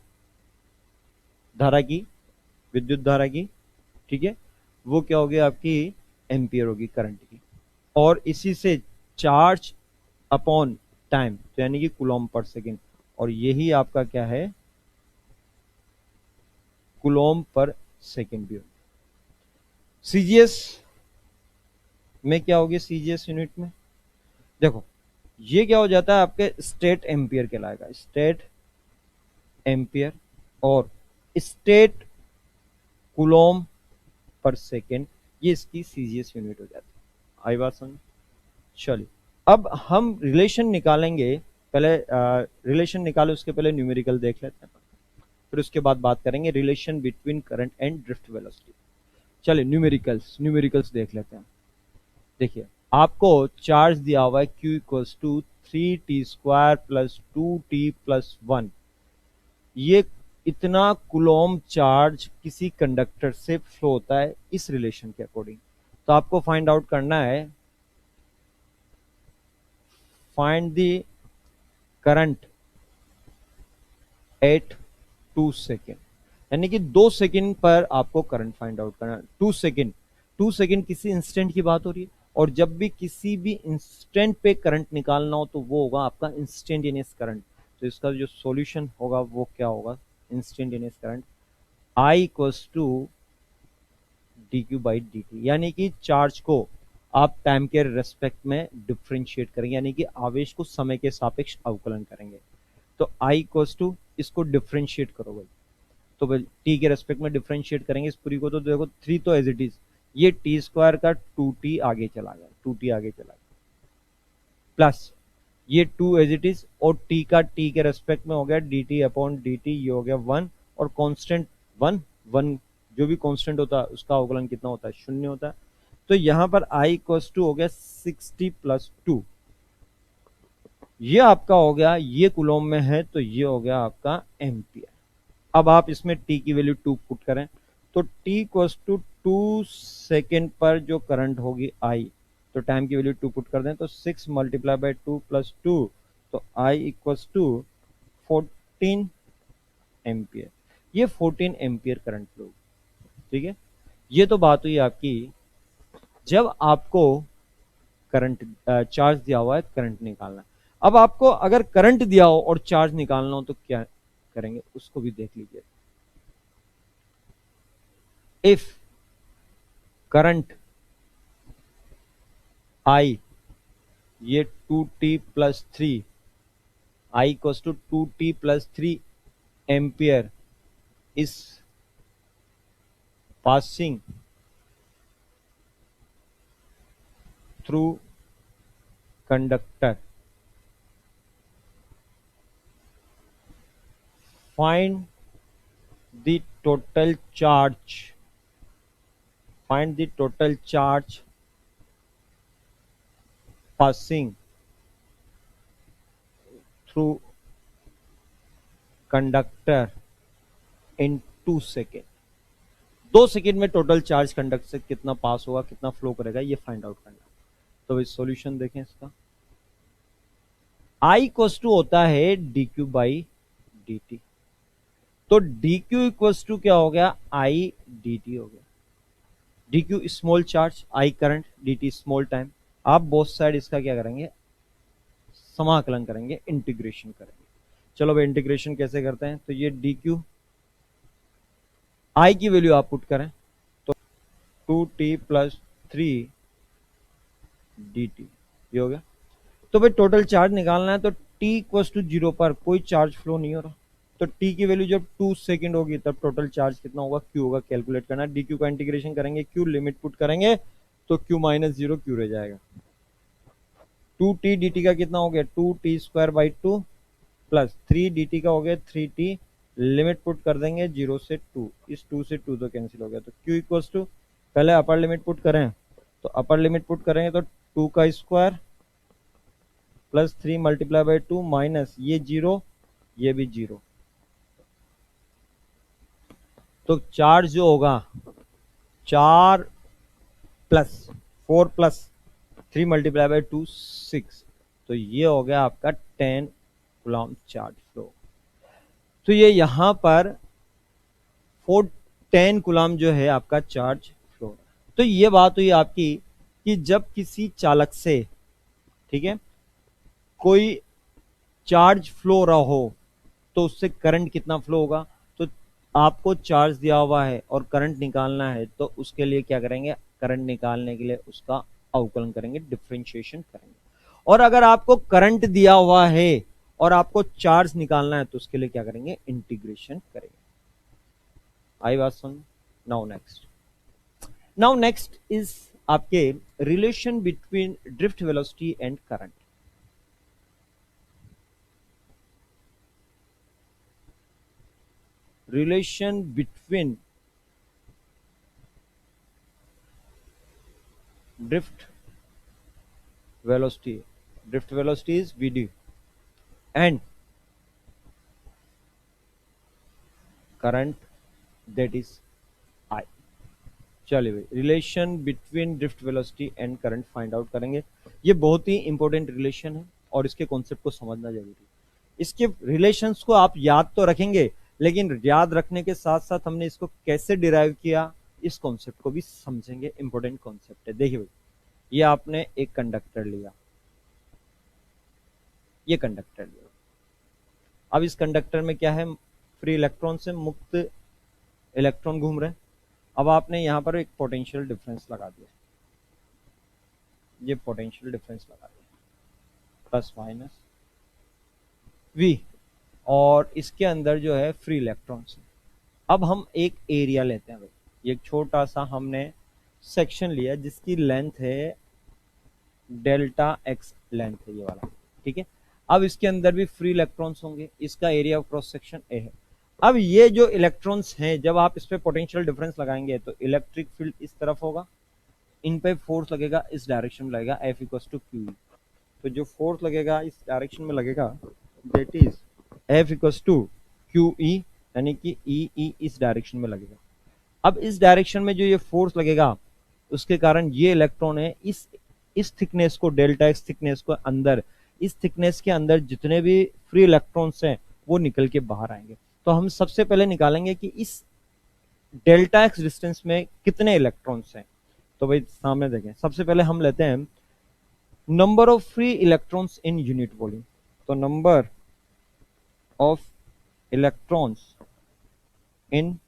धारा की, विद्युत धारा की, ठीक है, वो क्या होगी आपकी एम्पियर होगी करंट की, और इसी से चार्ज अपॉन टाइम तो यानी कि कूलॉम पर सेकेंड, और यही आपका क्या है कूलॉम पर सेकेंड भी होगी। सीजीएस में क्या होगी? सीजीएस यूनिट में देखो ये क्या हो जाता है आपके स्टेट एम्पियर कहलाएगा, स्टेट एम्पियर, और स्टेट कूलॉम पर सेकेंड, ये इसकी सीजीएस यूनिट हो जाती है। आई बात समझ? चलिए अब हम रिलेशन निकालेंगे। पहले रिलेशन निकाले उसके पहले न्यूमेरिकल देख लेते हैं, फिर उसके बाद बात करेंगे relation between current and drift velocity. चलिए न्यूमेरिकल्स देख लेते हैं। देखिए आपको चार्ज दिया हुआ है Q equals to 3t² plus 2t plus 1। ये इतना कूलॉम चार्ज किसी कंडक्टर से फ्लो होता है इस रिलेशन के अकॉर्डिंग। तो आपको फाइंड आउट करना है, find the current eight 2 second, यानी कि 2 सेकेंड पर आपको करंट फाइंड आउट करना है। 2 सेकेंड किसी इंस्टेंट की बात हो रही है, और जब भी किसी भी इंस्टेंट पे करंट निकालना हो तो वो होगा आपका इंस्टेंटेनियस करंट। तो इसका जो सॉल्यूशन होगा वो क्या होगा? Instantaneous current I equals to D Q by D T, यानी कि चार्ज को आप टाइम के रेस्पेक्ट में डिफ्रेंशिएट करेंगे, यानी कि आवेश को समय के सापेक्ष अवकलन करेंगे। तो आई इक्वल्स टू, इसको डिफ्रेंशिएट करो भाई, तो भाई टी के रेस्पेक्ट में डिफ्रेंशिएट करेंगे इस पूरी को, तो देखो 3 तो एज इट इज, ये टी स्क्वायर का 2t आगे चला गया, 2t आगे चला गया, प्लस ये 2 एज इट इज, और t का t के रेस्पेक्ट में हो गया dt अपॉन dt, ये हो गया 1, और कांस्टेंट 1 जो भी कांस्टेंट होता है उसका अवकलन कितना होता है? 0 होता है। तो यहां पर i इक्वल्स टू हो गया 60 प्लस 2, ये आपका हो गया, ये कूलॉम में है तो ये हो गया आपका एम्पियर। अब आप इसमें t की वैल्यू 2 पुट करें, तो t इक्वल्स टू 2 सेकेंड पर जो करंट होगी I, तो टाइम की वैल्यू 2 पुट कर दें तो 6 मल्टीप्लाई बाई 2 प्लस 2, तो I इक्वल्स टू 14 एम्पियर। ये 14 एम्पियर करंट फ्लो, ठीक है। ये तो बात हुई आपकी जब आपको करंट चार्ज दिया हुआ है, करंट निकालना है। अब आपको अगर करंट दिया हो और चार्ज निकालना हो तो क्या करेंगे उसको भी देख लीजिए। इफ करंट I, ये 2t plus 3, I equals to 2t plus 3 ampere is passing through conductor, find the total charge, find the total charge passing through conductor in 2 second. 2 second में टोटल चार्ज कंडक्टर से कितना पास होगा, कितना flow करेगा, ये find out करना। तो इस सॉल्यूशन देखें इसका, I इक्वल्स टू होता है D Q by D T, तो डी क्यू इक्वल्स टू क्या हो गया? आई डी टी हो गया। D Q small charge, I current, D T small time. आप बोथ साइड इसका क्या करेंगे? समाकलन करेंगे, इंटीग्रेशन करेंगे। चलो भाई इंटीग्रेशन कैसे करते हैं? तो ये डी क्यू, आई की वैल्यू आप पुट करें तो 2t प्लस 3 dt, ये हो गया। तो भाई टोटल चार्ज निकालना है, तो t इक्वल्स टू 0 पर कोई चार्ज फ्लो नहीं हो रहा, तो t की वैल्यू जब 2 सेकंड होगी तब टोटल चार्ज कितना होगा, q होगा, कैलकुलेट करना है। dq का इंटीग्रेशन करेंगे, q लिमिट पुट करेंगे तो q माइनस 0 q रह जाएगा। 2t dt का कितना हो गया, 2t square by 2 plus 3 dt का हो गया 3t, लिमिट पुट कर देंगे 0 से 2, इस 2 से 2 तो कैंसिल हो गया, तो q इक्वल्स टू, पहले अपर लिमिट पुट करें, तो अपर लिमिट पुट करेंगे तो 2 का square plus 3 multiply by 2 minus ये 0, ये भी 0, तो चार्ज जो होगा 4 प्लस 4 प्लस 3 मल्टीप्लाई बाई 2 6, तो ये हो गया आपका 10 कूलम्ब चार्ज फ्लो। तो ये यहां पर 10 कूलम्ब जो है आपका चार्ज फ्लो। तो ये बात हुई आपकी कि जब किसी चालक से, ठीक है, कोई चार्ज फ्लो रहा हो तो उससे करंट कितना फ्लो होगा, तो आपको चार्ज दिया हुआ है और करंट निकालना है, तो उसके लिए क्या करेंगे, करंट निकालने के लिए उसका अवकलन करेंगे, डिफरेंशिएशन करेंगे। और अगर आपको करंट दिया हुआ है और आपको चार्ज निकालना है तो उसके लिए क्या करेंगे, इंटीग्रेशन करेंगे। आई बात सुन। नाउ नेक्स्ट इज आपके relation between drift velocity and current. relation between drift velocity is vd and current, that is I। चलिए भाई, relation between drift velocity and current find out करेंगे। ये बहुत ही इंपॉर्टेंट रिलेशन है और इसके कॉन्सेप्ट को समझना जरूरी है। इसके रिलेशंस को आप याद तो रखेंगे, लेकिन याद रखने के साथ साथ हमने इसको कैसे डिराइव किया, इस कॉन्सेप्ट को भी समझेंगे। इंपॉर्टेंट कॉन्सेप्ट है। देखिए भाई, ये आपने एक कंडक्टर लिया, ये कंडक्टर लिया, अब इस कंडक्टर में क्या है, फ्री इलेक्ट्रॉन से मुक्त इलेक्ट्रॉन घूम रहे हैं। अब आपने यहां पर एक पोटेंशियल डिफरेंस लगा दिया, ये पोटेंशियल डिफरेंस लगा दिया, प्लस माइनस v, और इसके अंदर जो है फ्री इलेक्ट्रॉन्स। अब हम एक एरिया लेते हैं भाई, ये एक छोटा सा हमने सेक्शन लिया जिसकी लेंथ है डेल्टा एक्स लेंथ है ये वाला, ठीक है। अब इसके अंदर भी फ्री इलेक्ट्रॉन्स होंगे, इसका area of cross section A है। अब ये जो इलेक्ट्रॉन्स हैं, जब आप इस पे पोटेंशियल डिफरेंस लगाएंगे तो इलेक्ट्रिक फील्ड इस तरफ होगा, इन पे फोर्स लगेगा इस डायरेक्शन में लगेगा, F इक्वल्स टू क्यू। तो जो फोर्स लगेगा इस डायरेक्शन में लगेगा, that is F equals to Q E, यानी कि ई इस डायरेक्शन में लगेगा। अब इस डायरेक्शन में जो ये फोर्स लगेगा उसके कारण ये इलेक्ट्रॉन है इस थिकनेस को, डेल्टा एक्स थिकनेस को अंदर, इस थिकनेस के अंदर जितने भी फ्री इलेक्ट्रॉन्स हैं वो निकल के बाहर आएंगे। तो हम सबसे पहले निकालेंगे कि इस डेल्टा एक्स डिस्टेंस में कितने इलेक्ट्रॉन्स हैं। तो भाई सामने देखें, सबसे पहले हम लेते हैं number of free electrons in unit volume. तो number of electrons in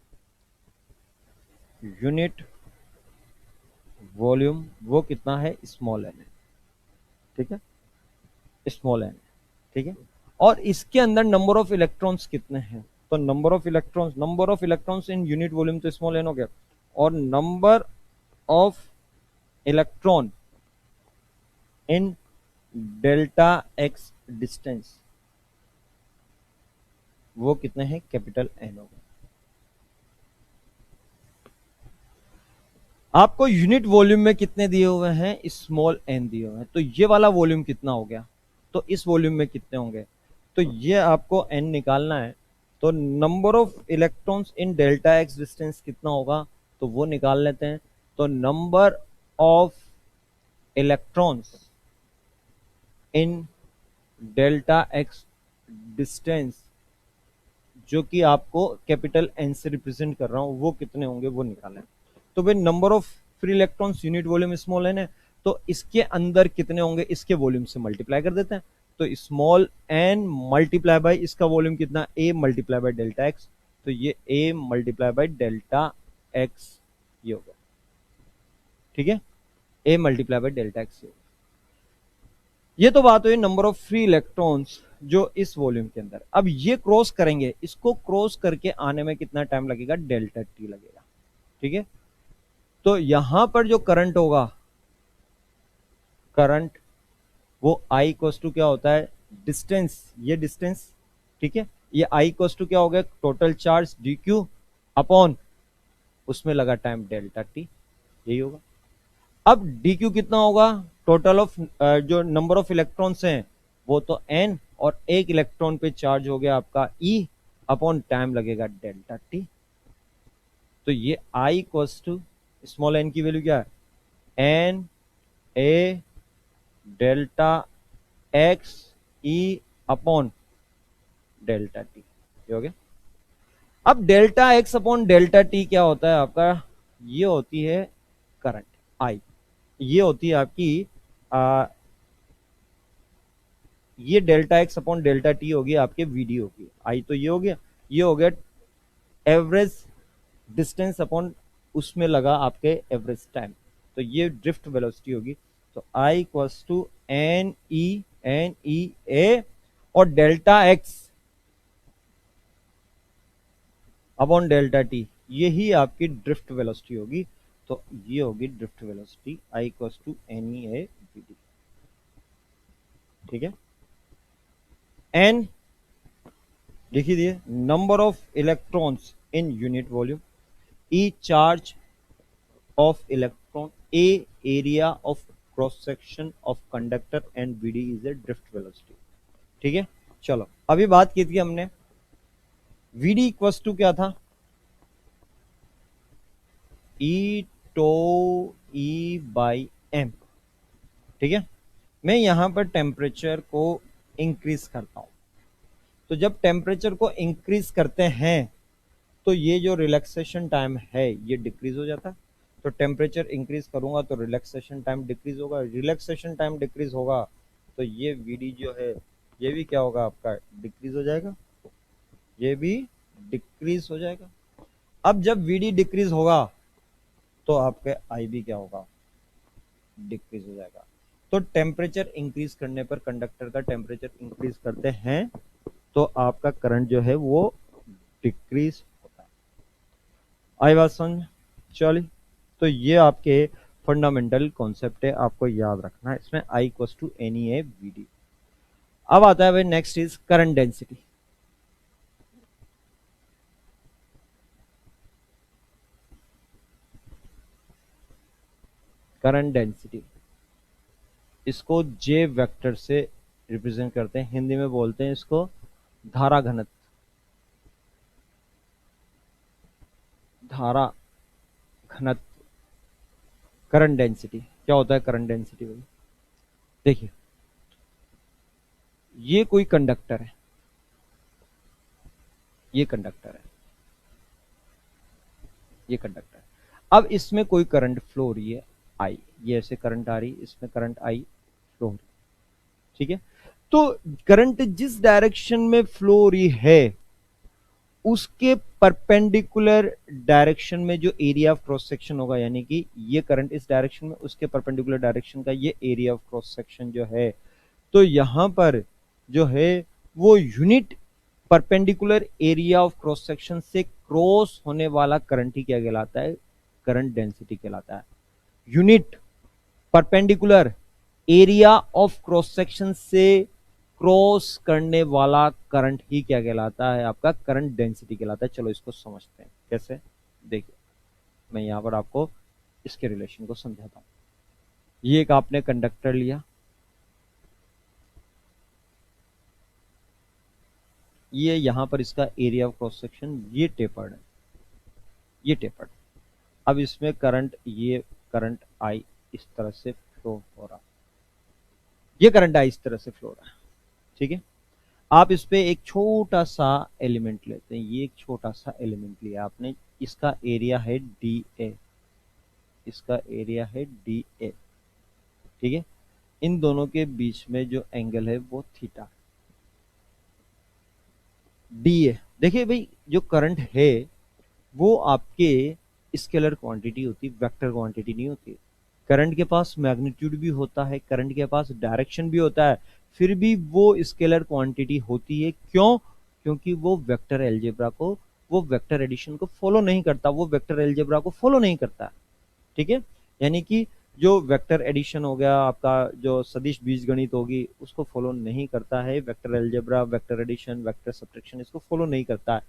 unit volume वो कितना है, स्मॉल एन है, ठीक है, स्मॉल एन, ठीक है। और इसके अंदर नंबर ऑफ इलेक्ट्रॉन्स कितने हैं, तो number of electrons in unit volume तो स्मॉल एन हो गया, और number of electron in delta x distance वो कितने हैं, कैपिटल एन हो गया। आपको यूनिट वॉल्यूम में कितने दिए हुए हैं, स्मॉल एन दिए हुए हैं, तो ये वाला वॉल्यूम कितना हो गया, तो इस वॉल्यूम में कितने होंगे, तो ये आपको एन निकालना है। तो number of electrons in delta x distance कितना होगा, तो वो निकाल लेते हैं। तो number of electrons in delta x distance, जो कि आपको कैपिटल एन से रिप्रेजेंट कर रहा हूं, वो कितने होंगे वो निकालें। तो भाई number of free electrons unit volume small N है, तो इसके अंदर कितने होंगे, इसके वॉल्यूम से मल्टीप्लाई कर देते हैं। तो स्मॉल एन मल्टीप्लाई बाय इसका वॉल्यूम कितना, A multiply by delta x, तो ये A multiply by delta x ये होगा, ठीक है। A multiply by delta x. ये तो बात हुई नंबर ऑफ फ्री इलेक्ट्रॉन्स जो इस वॉल्यूम के अंदर। अब ये क्रॉस करेंगे, इसको क्रॉस करके आने में कितना टाइम लगेगा, डेल्टा टी लगेगा। ठीक है, तो यहां पर जो करंट होगा, करंट वो आई इक्वल्स टू क्या होता है, डिस्टेंस, ये डिस्टेंस, ठीक है, ये आई इक्वल्स टू क्या हो गया, total charge D Q upon उसमें लगा टाइम डेल्टा टी, यही होगा। अब डी क्यू कितना होगा, टोटल ऑफ जो नंबर ऑफ इलेक्ट्रॉन्स हैं वो तो एन, और एक इलेक्ट्रॉन पे चार्ज हो गया आपका ई अपॉन टाइम लगेगा डेल्टा टी। तो ये I equals to small N की वैल्यू क्या है, N A delta X E upon delta T, हो गया। अब delta X upon delta T क्या होता है आपका, ये होती है करंट आई, ये होती है आपकी ये delta X upon delta T होगी आपके वीडी होगी, आई तो ये हो गया, ये हो गया एवरेज डिस्टेंस अपॉन उसमें लगा आपके एवरेज टाइम, तो ये ड्रिफ्ट वेलोसिटी होगी। तो I equals to N E A और delta X upon delta T, यही आपकी ड्रिफ्ट वेलोसिटी होगी। तो ये होगी drift velocity I equals to N E A V D. ठीक है, एन लिखी दिए, number of electrons in unit volume, E charge of electron, A area of cross section of conductor and VD is a drift velocity. ठीक है, चलो अभी बात की थी हमने वीडी इक्वल्स टू क्या था, ई टो ई बाई एम। ठीक है, मैं यहां पर टेम्परेचर को इंक्रीज करता हूं, तो जब टेम्परेचर को इंक्रीज करते हैं तो ये जो रिलैक्सेशन टाइम है ये डिक्रीज हो जाता है। तो टेम्परेचर इंक्रीज करूंगा तो रिलैक्सेशन टाइम डिक्रीज होगा, रिलैक्सेशन टाइम डिक्रीज होगा तो ये वीडी जो है ये भी क्या होगा आपका, डिक्रीज हो जाएगा, ये भी डिक्रीज हो जाएगा। अब जब वीडी डिक्रीज होगा तो आपके आई भी क्या होगा, डिक्रीज हो जाएगा। तो टेम्परेचर इंक्रीज करने पर, कंडक्टर का टेम्परेचर इंक्रीज करते हैं तो आपका करंट जो है वो डिक्रीज होता है। आई बात समझ, चलिए तो ये आपके फंडामेंटल कॉन्सेप्ट है, आपको याद रखना है इसमें I equals to N E A V D. अब आता है भाई next is current density. Current density इसको जे वेक्टर से रिप्रेजेंट करते हैं, हिंदी में बोलते हैं इसको धारा घनत्व। धारा घनत्व करंट डेंसिटी क्या होता है, करंट डेंसिटी भाई देखिए, ये कोई कंडक्टर है, ये कंडक्टर है, ये कंडक्टर है। अब इसमें कोई करंट फ्लो हो रही है आई, ये ऐसे करंट आ रही, इसमें करंट आई फ्लो हो रही, ठीक है। तो करंट जिस डायरेक्शन में फ्लो हो रही है उसके परपेंडिकुलर डायरेक्शन में जो एरिया ऑफ क्रॉस सेक्शन होगा, यानी कि ये करंट इस डायरेक्शन में, उसके परपेंडिकुलर डायरेक्शन का ये एरिया ऑफ क्रॉस सेक्शन जो है, तो यहां पर जो है वो unit perpendicular area of cross section से क्रॉस होने वाला करंट ही क्या कहलाता है, करंट डेंसिटी कहलाता है। Unit perpendicular area of cross section से क्रॉस करने वाला करंट ही क्या कहलाता है, आपका करंट डेंसिटी कहलाता है। चलो इसको समझते हैं कैसे, देखिए मैं यहां पर आपको इसके रिलेशन को समझाता हूं। ये एक आपने कंडक्टर लिया, ये यहां पर इसका एरिया ऑफ क्रॉस सेक्शन ये टेपर्ड है, ये टेपर्ड। अब इसमें करंट, ये करंट आई इस तरह से फ्लो हो रहा, ये करंट आई इस तरह से फ्लो हो रहा है, ठीक है। आप इस पे एक छोटा सा एलिमेंट लेते हैं, ये एक छोटा सा एलिमेंट लिया आपने, इसका एरिया है डी ए, इसका एरिया है डी ए, ठीक है। इन दोनों के बीच में जो एंगल है वो थीटा, डी ए। देखिए भाई जो करंट है वो आपके स्केलर क्वांटिटी होती, वेक्टर क्वांटिटी नहीं होती। करंट के पास मैग्नीट्यूड भी होता है, करंट के पास डायरेक्शन भी होता है, फिर भी वो स्केलर क्वांटिटी होती है। क्यों? क्योंकि वो वेक्टर एलजेब्रा को, वो वेक्टर एडिशन को फॉलो नहीं करता, वो वेक्टर एलजेब्रा को फॉलो नहीं करता। ठीक है, यानी कि जो वेक्टर एडिशन हो गया आपका, जो सदिश बीजगणित होगी, उसको फॉलो नहीं करता है vector algebra, vector addition, vector subtraction, इसको फॉलो नहीं करता है।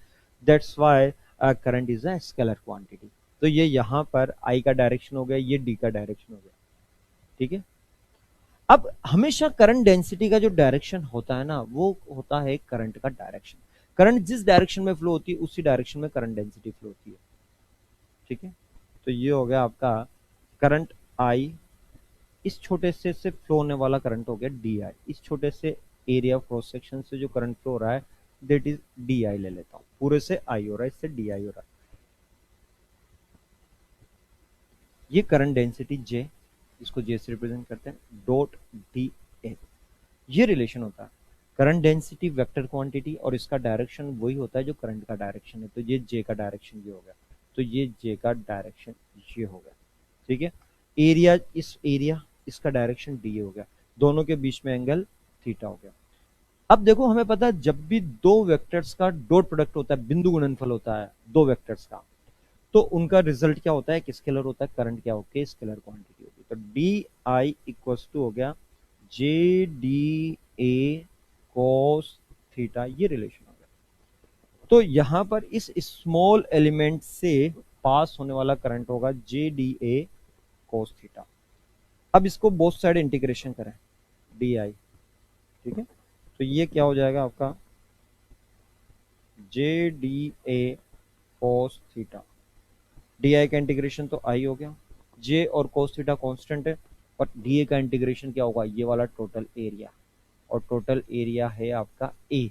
That's why current is a scalar quantity. तो ये यहाँ पर आई का डायरेक्शन हो गया, ये डी का डायरेक्शन हो गया। ठीक है, अब हमेशा करंट डेंसिटी का जो डायरेक्शन होता है ना, वो होता है करंट का डायरेक्शन। करंट जिस डायरेक्शन में फ्लो होती है उसी डायरेक्शन में करंट डेंसिटी फ्लो होती है। ठीक है, तो ये हो गया आपका करंट आई, इस छोटे से फ्लो होने वाला करंट हो गया डी आई, इस छोटे से एरिया क्रॉस सेक्शन से जो करंट फ्लो हो रहा है दैट इज डी आई ले लेता हूं, पूरे से आई हो रहा है, इससे डी आई हो रहा है। ये करंट डेंसिटी जे, इसको जे से रिप्रेजेंट करते हैं, डॉट डी ए, ये रिलेशन होता है। करंट डेंसिटी वेक्टर क्वांटिटी और इसका डायरेक्शन वही होता है जो करंट का डायरेक्शन है। तो ये जे का डायरेक्शन ये हो गया, तो ये जे का डायरेक्शन ये हो गया। ठीक है, एरिया, इस एरिया, इसका डायरेक्शन डी हो गया, दोनों के बीच में एंगल थीटा हो गया। अब देखो हमें पता है जब भी दो वेक्टर्स का डॉट प्रोडक्ट होता है, बिंदु गुणनफल होता है दो वेक्टर्स का, तो उनका रिजल्ट क्या होता है, एक स्केलर होता है, करंट क्या होगी, स्केलर क्वांटिटी होगी। तो डी आई इक्वल्स टू हो गया जे डी ए कॉस थीटा, ये रिलेशन हो गया। तो यहां पर इस स्मॉल एलिमेंट से पास होने वाला करंट होगा J D A cos theta. अब इसको बोथ साइड इंटीग्रेशन करें, डी आई। ठीक है, तो ये क्या हो जाएगा आपका J D A cos theta, D I का इंटीग्रेशन तो आई हो गया, जे और कोस थीटा कांस्टेंट है, और डी ए का इंटीग्रेशन क्या होगा, ये वाला टोटल एरिया, और टोटल एरिया है आपका ए,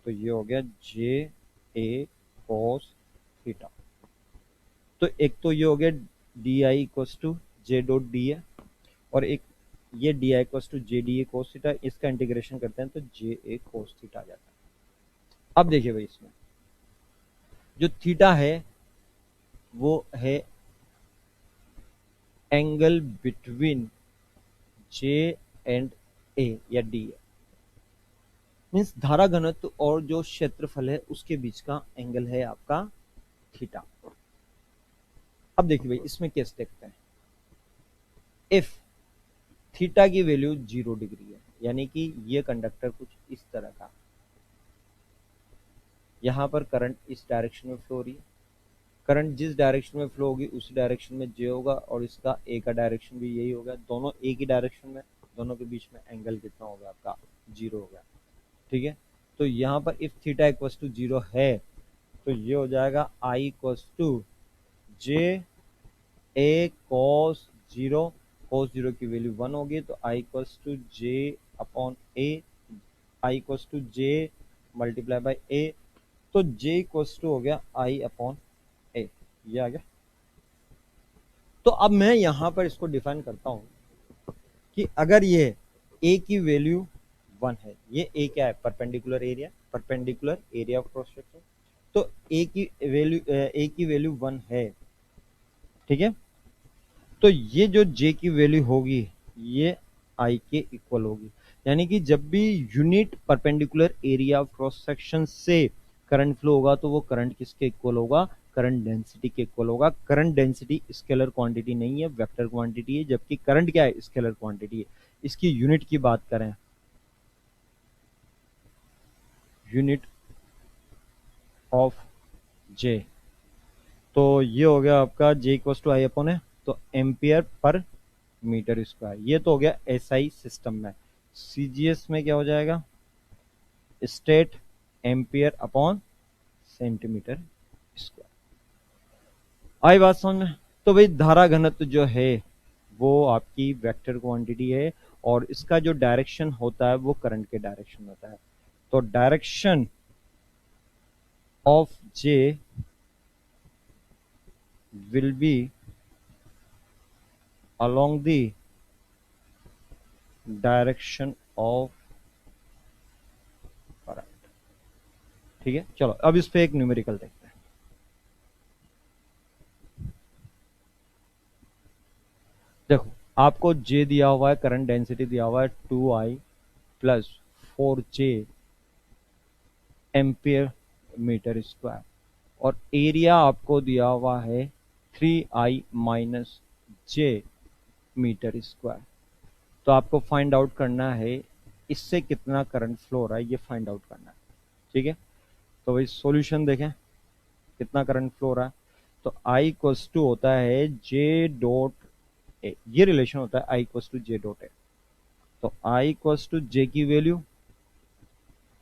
तो ये हो गया जे ए कोस थीटा। तो एक तो ये हो गया D I equals to J dot D A, और एक ये D I equals to J D A cos theta, इसका इंटीग्रेशन करते हैं तो जे ए कोस थीटा आ जाता है। अब देखिए भाई, इसमें जो थीटा है वो है एंगल बिटवीन जे एंड ए या डी ए, मीन्स धारा घनत्व और जो क्षेत्रफल है उसके बीच का एंगल है आपका थीटा। अब देखिए भाई, इसमें केस देखते हैं, इफ थीटा की वैल्यू 0 डिग्री है, यानी कि ये कंडक्टर कुछ इस तरह का, यहां पर करंट इस डायरेक्शन में फ्लो हो रही है, करंट जिस डायरेक्शन में फ्लो होगी उसी डायरेक्शन में जे होगा, और इसका ए का डायरेक्शन भी यही होगा, दोनों एक ही डायरेक्शन में, दोनों के बीच में एंगल कितना होगा आपका 0 होगा। ठीक है, तो यहाँ पर इफ थीटा इक्वस टू 0 है तो ये हो जाएगा I equals to J A cos 0, cos 0 की वैल्यू 1 होगी, तो I equals to J upon A, I equals to J multiply by A, तो जे इक्वस टू हो गया आई अपॉन ए, ये आ गया। तो अब मैं यहां पर इसको डिफाइन करता हूं कि अगर ये ए की वैल्यू 1 है, ये ए क्या है, perpendicular area, perpendicular area of cross section, तो ए की वैल्यू 1 है। ठीक है, तो ये जो जे की वैल्यू होगी ये आई के इक्वल होगी, यानी कि जब भी unit perpendicular area of cross section से करंट फ्लो होगा तो वो करंट किसके इक्वल होगा, करंट डेंसिटी के इक्वल होगा। करंट डेंसिटी स्केलर क्वांटिटी नहीं है, वेक्टर क्वांटिटी है, जबकि करंट क्या है, स्केलर क्वांटिटी है। इसकी यूनिट की बात करें, यूनिट ऑफ जे, तो ये हो गया आपका J equal to I upon है, तो एम्पियर पर मीटर स्क्वायर। ये तो हो गया एसआई सिस्टम में। सीजीएस में क्या हो जाएगा, state ampere upon centimetre square. आई बात समझ में? तो भाई धारा घनत्व जो है वो आपकी वेक्टर क्वांटिटी है, और इसका जो डायरेक्शन होता है वो करंट के डायरेक्शन होता है। तो direction of J will be along the direction of current। ठीक है, चलो अब इस पे एक न्यूमेरिकल देखते हैं। देखो आपको जे दिया हुआ है, करंट डेंसिटी दिया हुआ है 2I plus 4J ampere metre square, और एरिया आपको दिया हुआ है 3I minus J metre square. तो आपको फाइंड आउट करना है इससे कितना करंट फ्लो हो रहा है, ये फाइंड आउट करना है। ठीक है, तो भाई सॉल्यूशन देखें कितना करंट फ्लो हो रहा है। तो I इक्वल्स टू होता है J डॉट ए, ये रिलेशन होता है I equals to J dot A. तो I इक्वल्स टू J की value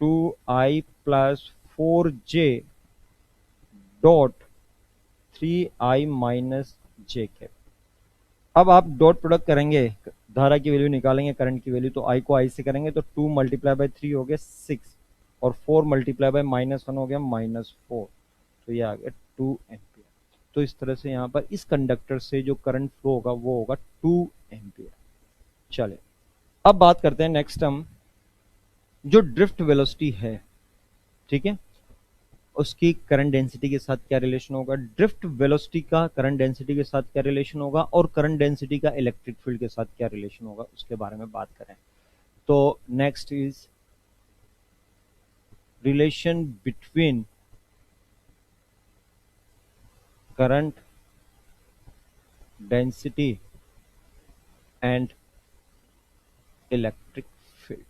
2I plus 4J dot 3I minus J cap. अब आप डॉट प्रोडक्ट करेंगे, धारा की वैल्यू निकालेंगे, करंट की वैल्यू, तो I को I से करेंगे तो 2 मल्टीप्लाई बाय 3 हो गया 6, और 4 मल्टीप्लाई बाय -1 हो गया -4, तो ये आ गया 2 एम्पियर। तो इस तरह से यहाँ पर इस कंडक्टर से जो करंट फ्लो होगा वो होगा 2 एम्पियर। चले अब बात करते हैं नेक्स्ट हम, जो ड्रिफ्ट वेलोसिटी है, ठीक है, उसकी करंट डेंसिटी के साथ क्या रिलेशन होगा, ड्रिफ्ट वेलोसिटी का करंट डेंसिटी के साथ क्या रिलेशन होगा, और करंट डेंसिटी का इलेक्ट्रिक फील्ड के साथ क्या रिलेशन होगा, उसके बारे में बात करें। तो next is relation between current density and electric field.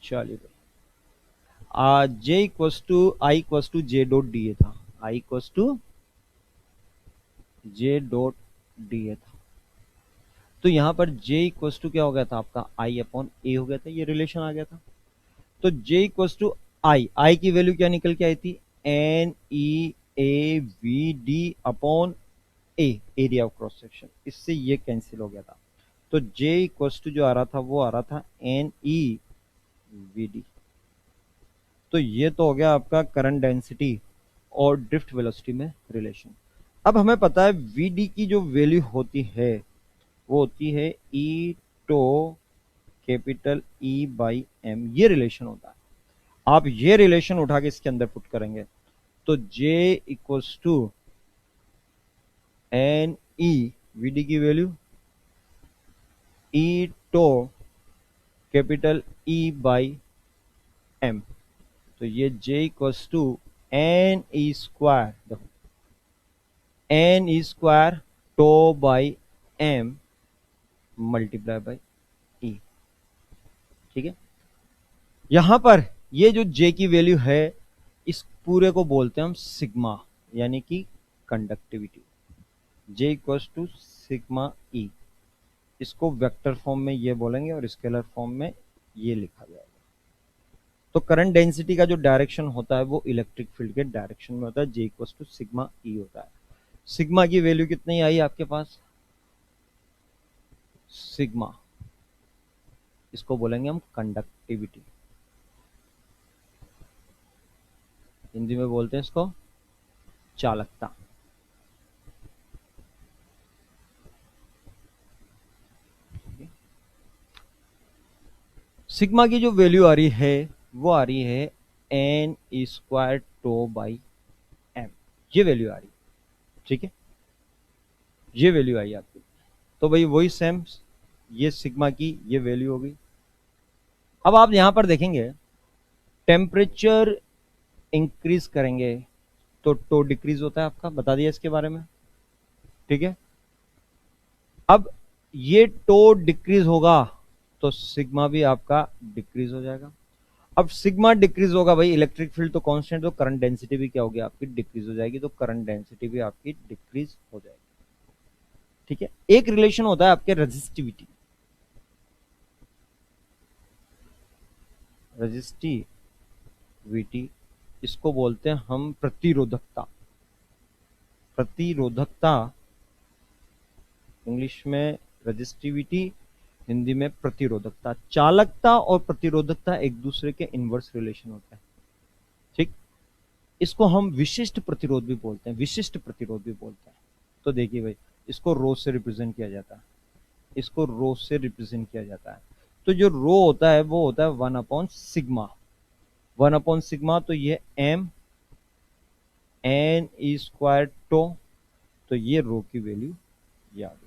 चलिए J equals to I equals to J dot D A था, I equals to J dot D A था। तो यहां पर जे इक्वस टू क्या हो गया था आपका आई अपॉन ए हो गया था, ये रिलेशन आ गया था। तो जे इक्वस टू आई, आई की वैल्यू क्या निकल के आई थी, N E A V D upon A, area of cross section, इससे ये कैंसिल हो गया था। तो जे इक्वस टू जो आ रहा था वो आ रहा था एन ई वी डी। तो ये तो हो गया आपका करंट डेंसिटी और ड्रिफ्ट वेलोसिटी में रिलेशन। अब हमें पता है वीडी की जो वैल्यू होती है वो होती है E tau capital E by M, ये रिलेशन होता है। आप ये रिलेशन उठा के इसके अंदर पुट करेंगे तो J equals to N E VD की value E tau capital E by M, तो ये J equals to N E square, देखो N E square tau by M multiply by E. ठीक है, यहां पर ये जो J की वैल्यू है इस पूरे को बोलते हैं हम सिग्मा, यानी कि conductivity. J equals to sigma E, इसको वेक्टर फॉर्म में ये बोलेंगे और स्केलर फॉर्म में ये लिखा जाएगा। तो करंट डेंसिटी का जो डायरेक्शन होता है वो इलेक्ट्रिक फील्ड के डायरेक्शन में होता है, J equals to sigma E होता है। सिग्मा की वैल्यू कितनी आई आपके पास, सिग्मा, इसको बोलेंगे हम कंडक्टिविटी, हिंदी में बोलते हैं इसको चालकता। सिग्मा की जो वैल्यू आ रही है वो आ रही है N square tau by M, ये वैल्यू आ रही है। ठीक है, ये वैल्यू आई आपकी। तो भाई वही सेम, ये सिग्मा की ये वैल्यू होगी। अब आप यहां पर देखेंगे टेम्परेचर इंक्रीज करेंगे तो टो डिक्रीज होता है आपका, बता दिया इसके बारे में। ठीक है, अब ये टो डिक्रीज होगा तो सिग्मा भी आपका डिक्रीज हो जाएगा। अब सिग्मा डिक्रीज होगा भाई, इलेक्ट्रिक फील्ड तो कांस्टेंट, तो करंट डेंसिटी भी क्या होगी आपकी डिक्रीज हो जाएगी, तो करंट डेंसिटी भी आपकी डिक्रीज हो जाएगी। ठीक है, एक रिलेशन होता है आपके रेजिस्टिविटी, रेजिस्टिविटी इसको बोलते हैं हम प्रतिरोधकता। प्रतिरोधकता इंग्लिश में रेजिस्टिविटी, हिंदी में प्रतिरोधकता। चालकता और प्रतिरोधकता एक दूसरे के इनवर्स रिलेशन होते हैं। ठीक, इसको हम विशिष्ट प्रतिरोध भी बोलते हैं, विशिष्ट प्रतिरोध भी बोलते हैं। तो देखिए भाई, इसको रो से रिप्रेजेंट किया जाता है, इसको रो से रिप्रेजेंट किया जाता है। तो जो रो होता है वो होता है 1/सिग्मा, 1/सिग्मा, तो ये M N E square tau, तो ये रो की वैल्यू याद